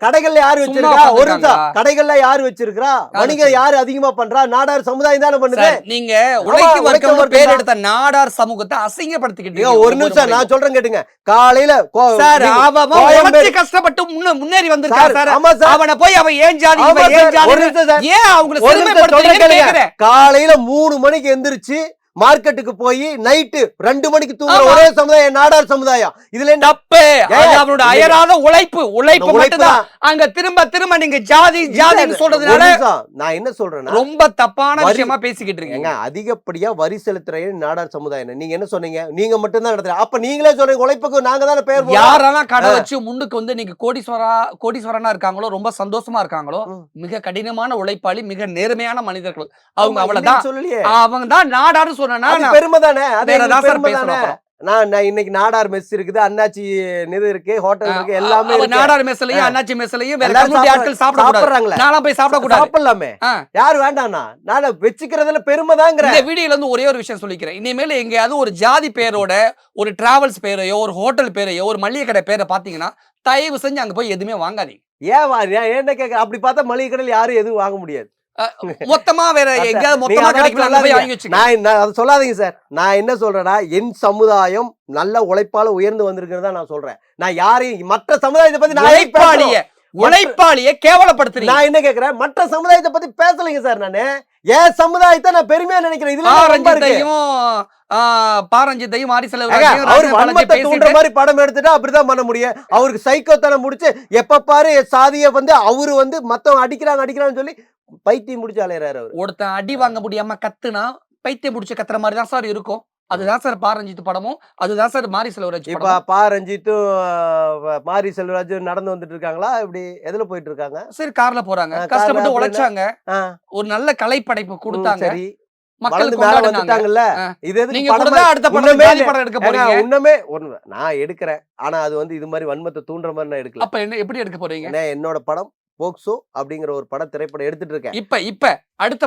கடைகள்ல யாரு சும்மா வச்சிருக்கா? ஒரு நிமிஷம். உட்கார்ந்திருக்காங்களா? கடைகள்ல யாரு வச்சிருக்கா? வணிகம் யாரு அதிகமா பண்றா? நாடார் சமுதாயம் தானே பண்ணுது. சார், நீங்க உழைக்கும் உழைக்கும் வர்க்கம் வர்க்கம் பேர் தான். எடுத்த நாடார் சமூகத்தை அசிங்கப்படுத்திக்கிட்டு ஐயோ, ஒரு நிமிஷம் நான் சொல்றேன் கேட்டுங்க. காலையில சார் நீங்க அவன் கோயம்பேடு- உழைச்சு கஷ்டப்பட்டு முன்னேறி வந்திருக்கான் சார், சார். ஆமா சார். அவனை போய் அவன் ஏன் ஜாதி ஆமா இவன் ஏன் சார், ஜாதி ஒரு நிமிஷம் சார். ஏன் அவங்களை ஒரு நிமிஷம் சொல்றேன் சிறுமைப்படுத்துறீங்கன்னு கேளுங்க. கேக்குறேன். காலையில 3 மணிக்கு எந்திரிச்சு மார்க்கெட்டுக்கு போய் நைட்டு 2 மணிக்கு தூங்குற ஆமா. ஒரே சமுதாயம் நாடார் சமுதாயம். இதுல என்ன தப்பு. அது ஏன்? அவனோட அயராத உழைப்பு உழைப்பு மட்டும்தான். அங்க திரும்ப நீங்க ஜாதின்னு ஒரு சொல்றதுனால நிமிஷம். நான் என்ன சொல்றேன்னா, ரொம்ப தப்பான வரி- விஷயமா பேசிக்கிட்டு இருக்கீங்க. ஏங்க, அதிகப்படியா வரி செலுத்துற நாடார் சமுதாயம். நீங்க என்ன சொன்னீங்க? நீங்க மட்டும் தான் நடத்துறீங்க. அப்ப நீங்களே சொல்றீங்க உழைப்புக்கு நாங்க தானே பேர் போடுறோம். யாரெல்லாம் கடை வச்சு முன்னுக்கு வந்து நீங்க கோடீஸ்வரனா இருக்காங்களோ, ரொம்ப சந்தோஷமா இருக்காங்களோ, மிக கடினமான உழைப்பாளி, மிக நேர்மையான மனிதர்கள். அவங்க ஆமா, அவ்வளவுதான். இல்லைன்னு சொல்லலையே. அவங்க தான் நாடாரு சொன்னா அது பெருமை தானே. அது வேற எங்களுக்கு ஏதாவது சார் பெருமை பேசணும் தானே. அப்புறம். நான் இன்னைக்கு நாடார் மெஸ் இருக்குது, அண்ணாச்சி இது இருக்கு, ஹோட்டல் இருக்கு, எல்லாமே அவ இருக்கு. நாடார் மெஸ்லயும் அண்ணாச்சி மெஸ்லயும் வேற எல்லாரும் கம்யூனிட்டி ஆட்கள் சாப்பிட கூடாது. சாப்பிடுறாங்களே. நான்லாம் போய் சாப்பிட கூடாது. சாப்பிடலாமே. ஆ. யாரு வேண்டாம்னா? நான் வச்சுக்கிறதுல பெருமை தாங்கிற. இந்த வீடியோல இருந்து ஒரே ஒரு விஷயம் சொல்லிக்கிறேன். இனிமேல் எங்கேயாவது ஒரு ஜாதி பேரோட ஒரு டிராவல்ஸ் பேரையோ ஒரு ஹோட்டல் பேரையோ ஒரு மளிகை கடை பேரை பாத்தீங்கன்னா தயவு செஞ்சு அங்க போய் எதுவுமே வாங்காதீங்க. என்ன கேட்க? அப்படி பார்த்தா மளிகை கடையில் யாரும் எதுவும் வாங்க முடியாது. மொத்தமா வேற எங்கேயாவது மொத்தமா கிடைக்கும் போய் வாங்கி வச்சுங்க. நான் அதை சொல்லாதீங்க சார். நான் என்ன சொல்றேன்னா, என் சமுதாயம் நல்ல உழைப்பால உயர்ந்து வந்திருக்கிறதா நான் சொல்றேன். நான் யாரையும் மற்ற சமுதாயத்தை பத்தி நான் உழைப்பாளிய கேவலப்படுத்துறீங்க. நான் என்ன கேக்குறேன், மற்ற சமுதாயத்தை பத்தி பேசலைங்க சார். நானு என் சமுதாயத்தை நான் பெருமையா நினைக்கிறேன். இதுல பாரஞ்சித்தையும் அவர் வன்மத்தை தூண்டுற மாதிரி படம் எடுத்துட்டா அப்படிதான் பண்ண முடியும். அவருக்கு சைக்கோத்தனம் முடிச்சு எப்ப பாரு சாதிய வந்து அவரு வந்து மத்தவங்க அடிக்கிறான்னு சொல்லி பைத்தியம் முடிச்சு அலையறாரு. அவர் ஒருத்தன் அடி வாங்க முடியாம கத்துனா பைத்தியம் முடிச்சு கத்துற மாதிரி தான் சார் இருக்கும். அதுதான் சார் பாரஞ்சித் படமும், அதுதான் சார் மாரி செல்வராஜ். இப்ப பாரஞ்சித்தும் மாரி செல்வராஜ் நடந்து வந்துட்டு இருக்காங்களா? இப்படி எதுல போயிட்டு இருக்காங்க? சரி, கார்ல போறாங்க. கஷ்டப்பட்டு உழைச்சாங்க, ஒரு நல்ல கலைப்படைப்பு கொடுத்தாங்க, சரி, மக்கள் வந்துட்டாங்கல்ல. இது எதுக்கு நீங்க படம் கூட அடுத்த படம் ஜாதி படம் எடுக்க போறீங்க. உண்மையே நான் எடுக்கிறேன். ஆனா அது வந்து இது மாதிரி வன்மத்தை தூண்டுற மாதிரி நான் எடுக்கல. அப்ப என்ன எப்படி எடுக்க போறீங்க? என்னோட படம் போக்சோ அப்படிங்கிற ஒரு திரைப்படம் எடுத்துட்டு இருக்கேன். இப்ப அடுத்த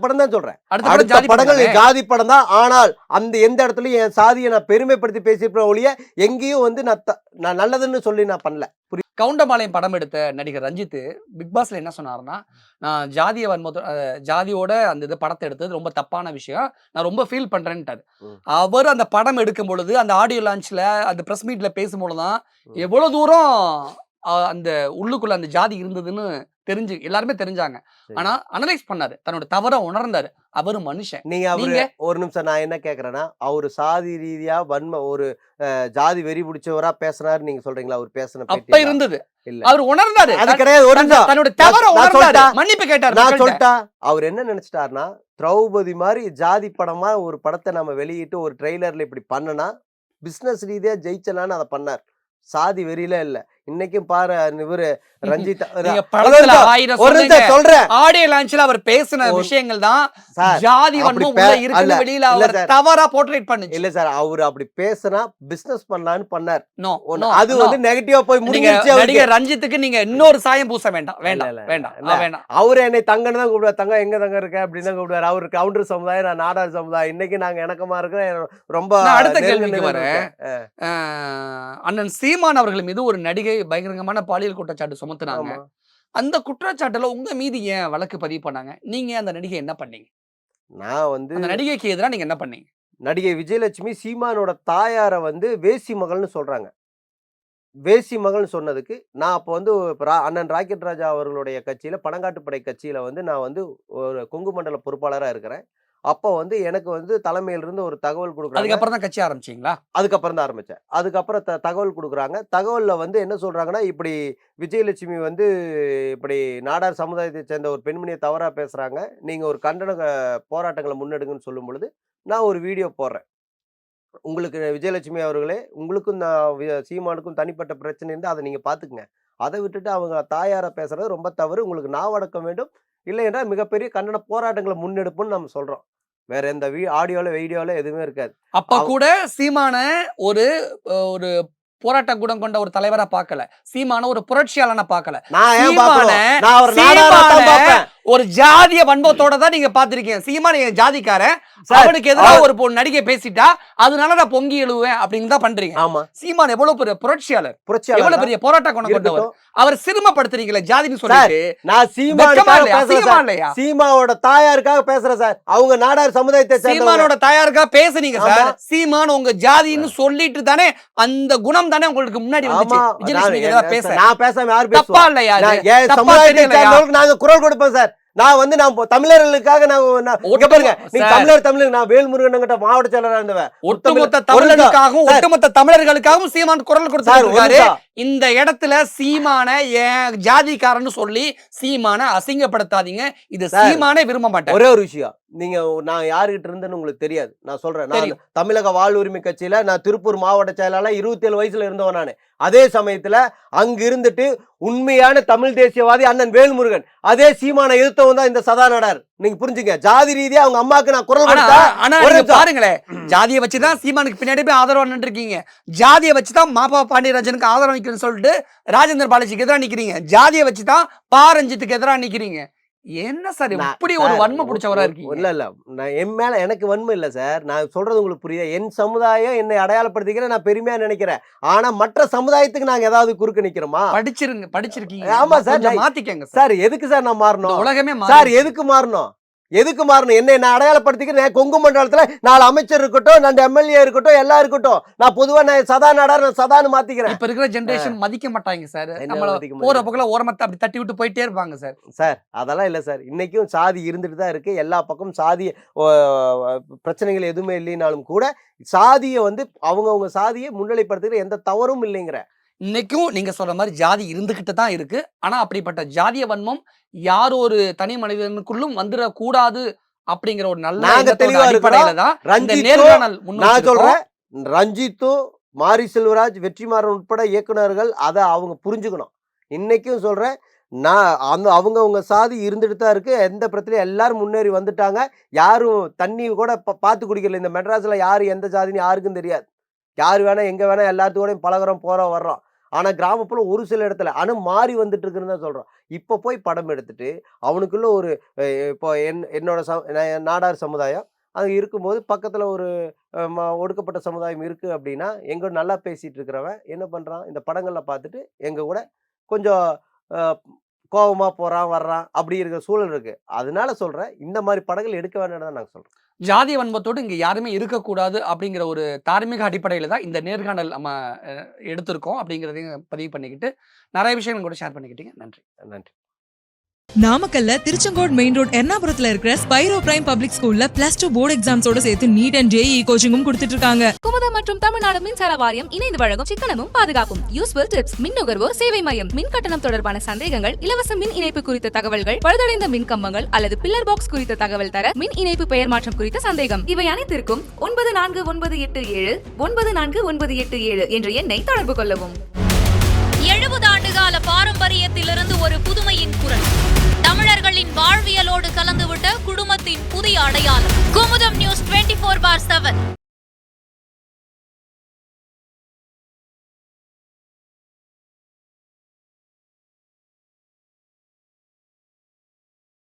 படம் தான் சொல்றேன். அடுத்த படங்கள் ஜாதி படம் தான். ஆனால் அந்த எந்த இடத்துலயும் என் சாதியை நான் பெருமைப்படுத்தி பேசியிருப்பேன் ஒழிய எங்கேயும் வந்து நான் நல்லதுன்னு சொல்லி நான் பண்ணல. கவுண்டமாலயம் படம் எடுத்த நடிகர் ரஞ்சித் பிக் பாஸ்ல என்ன சொன்னாருன்னா, நான் ஜாதியோட அந்த இது படத்தை எடுத்தது ரொம்ப தப்பான விஷயம், நான் ரொம்ப ஃபீல் பண்றேன்ட்டாரு. அவர் அந்த படம் எடுக்கும் பொழுது அந்த ஆடியோ லான்ச்ல அந்த பிரஸ் மீட்ல பேசும்பொழுதுதான் எவ்வளவு தூரம் அந்த உள்ளுக்குள்ள அந்த ஜாதி இருந்ததுன்னு எல்லாருமே தெரிஞ்சாங்க. ஆனா அனலைஸ் பண்ணாரு, தன்னோட தவற உணர்ந்தாரு. அவரு மனுஷன். நீங்க ஒரு நிமிஷம், நான் என்ன கேக்குறேன்னா, அவரு சாதி ரீதியா வன்மை ஒரு ஜாதி வெறி பிடிச்சவரா பேசுறாரு நீங்க சொல்றீங்களா? அவர் பேசின அப்ப இருந்தது இல்ல, அவர் உணர்ந்தாரு. அது கிடையாது. ஒரு நிமிஷம், தன்னோட தவற உணர்ந்தாரு, மன்னிப்பு கேட்டாரு. நான் சொல்லிட்டா அவர் என்ன நினைச்சிட்டாருன்னா, திரௌபதி மாதிரி ஜாதி படமா ஒரு படத்தை நம்ம வெளியிட்டு ஒரு ட்ரெய்லர்ல இப்படி பண்ணனா பிசினஸ் ரீதியா ஜெயிச்சலான்னு அதை பண்ணார். சாதி வெறியில இல்ல. இன்னைக்கும் பாரு இவரு ரஞ்சித் சொல்றேன், ஆடியோ லான்ச்ல அவர் பேசின விஷயங்கள் தான் ஜாதி வன்மம் உள்ள இருக்குன்னு வெளியில அவர் தவறா போர்ட்ரேட் பண்ணுச்சு. இல்ல சார், அவர் அப்படி பேசினா பிசினஸ் பண்ணலாம்னு பண்ணார். அது வந்து நெகட்டிவா போய் முடிஞ்சிருச்சு. நடிகர் ரஞ்சித்துக்கு நீங்க இன்னொரு சாயம் பூச வேண்டாம். அவரு என்னை தங்கன்னு தான் கூப்பிடுவார். தங்க எங்க தங்க இருக்க அப்படின்னு தான் கூப்பிடுவார். அவரு கவுண்டர் சமுதாயம், நான் நாடார் சமுதாயம். இன்னைக்கு நாங்க இணக்கமா இருக்கிறேன். ரொம்ப அடுத்த கேள்விக்கு வரேன். அண்ணன் சீமான் அவர்கள் மீது ஒரு நடிகை பயங்கரமான பாலியல் குற்றச்சாட்டு சுமத்துனாங்க. அந்த குற்றச்சாட்டுல உங்க மீது ஏன் வழக்கு பதிவு பண்ணாங்க? நீங்க அந்த நடிகை என்ன பண்ணீங்க? நான் வந்து அந்த நடிகைக்கு எதிராக நீங்க என்ன பண்ணீங்க? நடிகை விஜயலட்சுமி சீமானோட தாயார வந்து வேசி மகள்னு சொல்றாங்க. வேசி மகள்னு சொன்னதுக்கு நான் அப்போ வந்து அண்ணன் ராக்கெட் ராஜா அவர்களுடைய கட்சியில, பணங்காட்டுப்படை கட்சியில வந்து நான் வந்து ஒரு கொங்கு மண்டல பொறுப்பாளரா இருக்கிறேன். அப்போ வந்து எனக்கு வந்து தலைமையிலிருந்து ஒரு தகவல் கொடுக்குறாங்க. அதுக்கப்புறம் தான் கட்சி ஆரம்பிச்சீங்களா? அதுக்கப்புறம் தான் ஆரம்பிச்சேன். அதுக்கப்புறம் தகவல் கொடுக்குறாங்க. தகவல்ல வந்து என்ன சொல்றாங்கன்னா, இப்படி விஜயலட்சுமி வந்து இப்படி நாடார் சமுதாயத்தை சேர்ந்த ஒரு பெண்மணியை தவறா பேசுறாங்க, நீங்க ஒரு கண்டன போராட்டங்களை முன்னெடுங்கன்னு சொல்லும் பொழுது நான் ஒரு வீடியோ போடுறேன். உங்களுக்கு விஜயலட்சுமி அவர்களே, உங்களுக்கும் சீமானுக்கும் தனிப்பட்ட பிரச்சனை இருந்தால் அதை நீங்க பாத்துக்குங்க. அதை விட்டுட்டு அவங்க தாயார பேசுறது ரொம்ப தவறு. உங்களுக்கு நாவடக்கம் வேண்டும், இல்லை என்றால் மிகப்பெரிய கண்டன போராட்டங்களை முன்னெடுப்புன்னு நம்ம சொல்றோம். வேற எந்த ஆடியோல வீடியோல எதுவுமே இருக்காது. அப்ப கூட சீமான ஒரு போராட்ட குணம் கொண்ட ஒரு தலைவரா பார்க்கல, சீமான ஒரு புரட்சியாளனா பார்க்கல, ஒரு ஜாதிய வன்மத்தோட தான் நீங்க பாத்திருக்கீங்க. சீமான ஜாதிக்காரன், அவனுக்கு எதிராக ஒரு நடிகை பேசிட்டா அதனால நான் பொங்கி எழுவேன் அப்படின்னு தான் பண்றீங்க. ஆமா, சீமான் எவ்வளவு பெரிய புரட்சியாளர், எவ்வளவு பெரிய போராட்ட குணம் கொண்டவர். அவர் சிறுமப்படுத்துறீங்களே ஜாதின்னு சொல்லிட்டு. நான் சீமாவோட தாயாருக்காக பேசுறேன் சார். அவங்க நாடார் சமுதாயத்தை சீமானோட தாயாருக்காக பேசுனீங்க சார். சீமான் உங்க ஜாதின்னு சொல்லிட்டு தானே அந்த குணம் தானே உங்களுக்கு முன்னாடி வந்துச்சு. நான் பேசாம யாரு தப்பா இல்லையா? நாங்க குரல் கொடுப்போம் சார். நான் தமிழர்களுக்காக நான் வேல்முருகன் மாவட்ட செயலராக இருந்தவன். ஒட்டுமொத்த தமிழர்களுக்காகவும் சீமான் குரல் கொடுத்தாரு. இந்த இடத்துல சீமான ஜாதிக்காரன்னு சொல்லி சீமான அசிங்கப்படுத்தாதீங்க. இது சீமானே விரும்ப மாட்டேன். ஒரே ஒரு விஷயம், நீங்க நான் யாருகிட்ட இருந்தேன்னு உங்களுக்கு தெரியாது. நான் சொல்றேன், நான் தமிழக வாழ்வுரிமை கட்சியில நான் திருப்பூர் மாவட்ட செயலாளர் 27 வயசுல இருந்தவன் நானு. அதே சமயத்துல அங்க இருந்துட்டு உண்மையான தமிழ் தேசியவாதி அண்ணன் வேல்முருகன் அதே சீமான எதிர்த்தவன் தான் இந்த சதாநாடார். நீங்க புரிஞ்சுங்க. ஜாதி ரீதியா அவங்க அம்மாக்கு நான் குரல் பாருங்களேன். ஜாதியை வச்சுதான் சீமானுக்கு பின்னாடி போய் ஆதரவு நின்றுருக்கீங்க. ஜாதியை வச்சுதான் மாப்பா பாண்டியராஜனுக்கு ஆதரவு நிக்கிறேன்னு சொல்லிட்டு ராஜேந்திர பாலாஜிக்கு எதிராக நிக்கிறீங்க. ஜாதியை வச்சுதான் பாரஞ்சித்துக்கு எதிராக நிக்கிறீங்க. என்ன சார் இப்படி ஒரு வன்மை பிடிச்சவரா இருக்கீங்க? இல்ல நான் என் மேல எனக்கு வன்மை இல்ல சார். நான் சொல்றது உங்களுக்கு புரியுது. என் சமுதாயம் என்னை அடையாளப்படுத்திக்கிறேன், நான் பெருமையா நினைக்கிறேன். ஆனா மற்ற சமுதாயத்துக்கு நாங்க ஏதாவது குறுக்க நிக்கிறோமா? படிச்சிருக்கீங்க. ஆமா சார், மாத்திக்கங்க சார். எதுக்கு சார் நான் மாறணும்? உலகமே சார் எதுக்கு மாறணும்? என்ன நான் அடையாளப்படுத்திக்கிறேன். கொங்கு மண்டலத்துல 4 அமைச்சர் இருக்கட்டும், 2 எம்எல்ஏ இருக்கட்டும், எல்லாம் இருக்கட்டும். நான் பொதுவா நான் சதான்னு மாத்திக்கிறேன். இப்ப இருக்கிற ஜெனரேஷன் மதிக்க மாட்டாங்க சார். போற பக்கத்துல ஓரமத்தை அப்படி தட்டி விட்டு போயிட்டே இருப்பாங்க சார். சார் அதெல்லாம் இல்ல சார். இன்னைக்கும் சாதி இருந்துட்டு தான் இருக்கு. எல்லா பக்கம் சாதி பிரச்சனைகள் எதுவுமே இல்லைனாலும் கூட சாதியை அவங்கவுங்க சாதியை முன்னிலைப்படுத்துகிற எந்த தவறும் இல்லைங்கிற. இன்னைக்கும் நீங்க சொல்ற மாதிரி ஜாதி இருந்துகிட்டு தான் இருக்கு. ஆனா அப்படிப்பட்ட ஜாதிய வன்மம் யார் ஒரு தனி மனிதனுக்குள்ளும் வந்துடக்கூடாது அப்படிங்கிற ஒரு நல்ல அடிப்படையில தான் நான் சொல்றேன். ரஞ்சித்தும் மாரி செல்வராஜ், வெற்றிமாறன் உட்பட இயக்குநர்கள் அதை அவங்க புரிஞ்சுக்கணும். இன்னைக்கும் சொல்றேன், நான் அவங்க சாதி இருந்துட்டு தான் இருக்கு. எந்த பிரச்சனையும் எல்லாரும் முன்னேறி வந்துட்டாங்க. யாரும் தண்ணி கூட பார்த்து குடிக்கல. இந்த மெட்ராஸ்ல யாரு எந்த ஜாதின்னு யாருக்கும் தெரியாது. யாரு வேணா எங்க வேணா எல்லாத்துக்கூடையும் பழகுறோம், போறோம், வர்றோம். ஆனா கிராமப்புற ஒரு சில இடத்துல மாறி வந்துட்டு இருக்குன்னு தான் சொல்றோம். இப்ப போய் படம் எடுத்துட்டு அவனுக்குள்ள ஒரு இப்போ என்னோட நாடார் சமுதாயம் அது இருக்கும்போது பக்கத்துல ஒரு ஒடுக்கப்பட்ட சமுதாயம் இருக்கு அப்படின்னா, எங்க நல்லா பேசிட்டு இருக்கிறவன் என்ன பண்றான், இந்த படங்கள்ல பார்த்துட்டு எங்க கூட கொஞ்சம் கோபமா போறான் வர்றான் அப்படி இருக்கிற சூழல் இருக்கு. அதனால சொல்றேன், இந்த மாதிரி படங்கள் எடுக்க வேண்டாம்னு தான் நாங்க சொல்றோம். ஜாதிய வன்மத்தோடு இங்க யாருமே இருக்கக்கூடாது அப்படிங்கிற ஒரு தார்மீக அடிப்படையில தான் இந்த நேர்காணல் நம்ம எடுத்திருக்கோம் அப்படிங்கிறதையும் பதிவு பண்ணிக்கிட்டு நிறைய விஷயங்கள் கூட ஷேர் பண்ணிக்கிட்டீங்க. நன்றி. நன்றி. நாமக்கல்ல திருச்செங்கோடு மெயின் ரோட் எர்ணாபுரத்துல இருக்கிற ஸ்பைரோ பிரைம் பப்ளிக் ஸ்கூல்ல +2 போர்டு எக்ஸாம்ஸோட சேர்த்து நீட் அண்ட் ஜேஇ கோச்சிங்கும் கொடுத்துட்டு இருக்காங்க. குமுதம் மற்றும் தமிழ்நாடு மின்சார வாரியம் இணைந்து வழங்கும் சிக்கனமும் பாதுகாப்பும் யூஸ்ஃபுல் டிப்ஸ், மின் நுகர்வோர் சேவை மையம், மின் கட்டணம் தொடர்பான சந்தேகங்கள், இலவச மின் இணைப்பு குறித்த தகவல்கள், பழுதடைந்த மின் கம்பங்கள் அல்லது பில்லர் பாக்ஸ் குறித்த தகவல் தர, மின் இணைப்பு பெயர் மாற்றம் குறித்த சந்தேகம், இவை அனைத்திற்கும் 9497 94987 என்ற எண்ணை தொடர்பு கொள்ளவும். 70 ஆண்டுகால பாரம்பரியத்திலிருந்து ஒரு புதுமையின் குரல், தமிழர்களின் வாழ்வியலோடு கலந்துவிட்ட குடும்பத்தின் புதிய அடையாளம். குமுதம் நியூஸ் 24/7.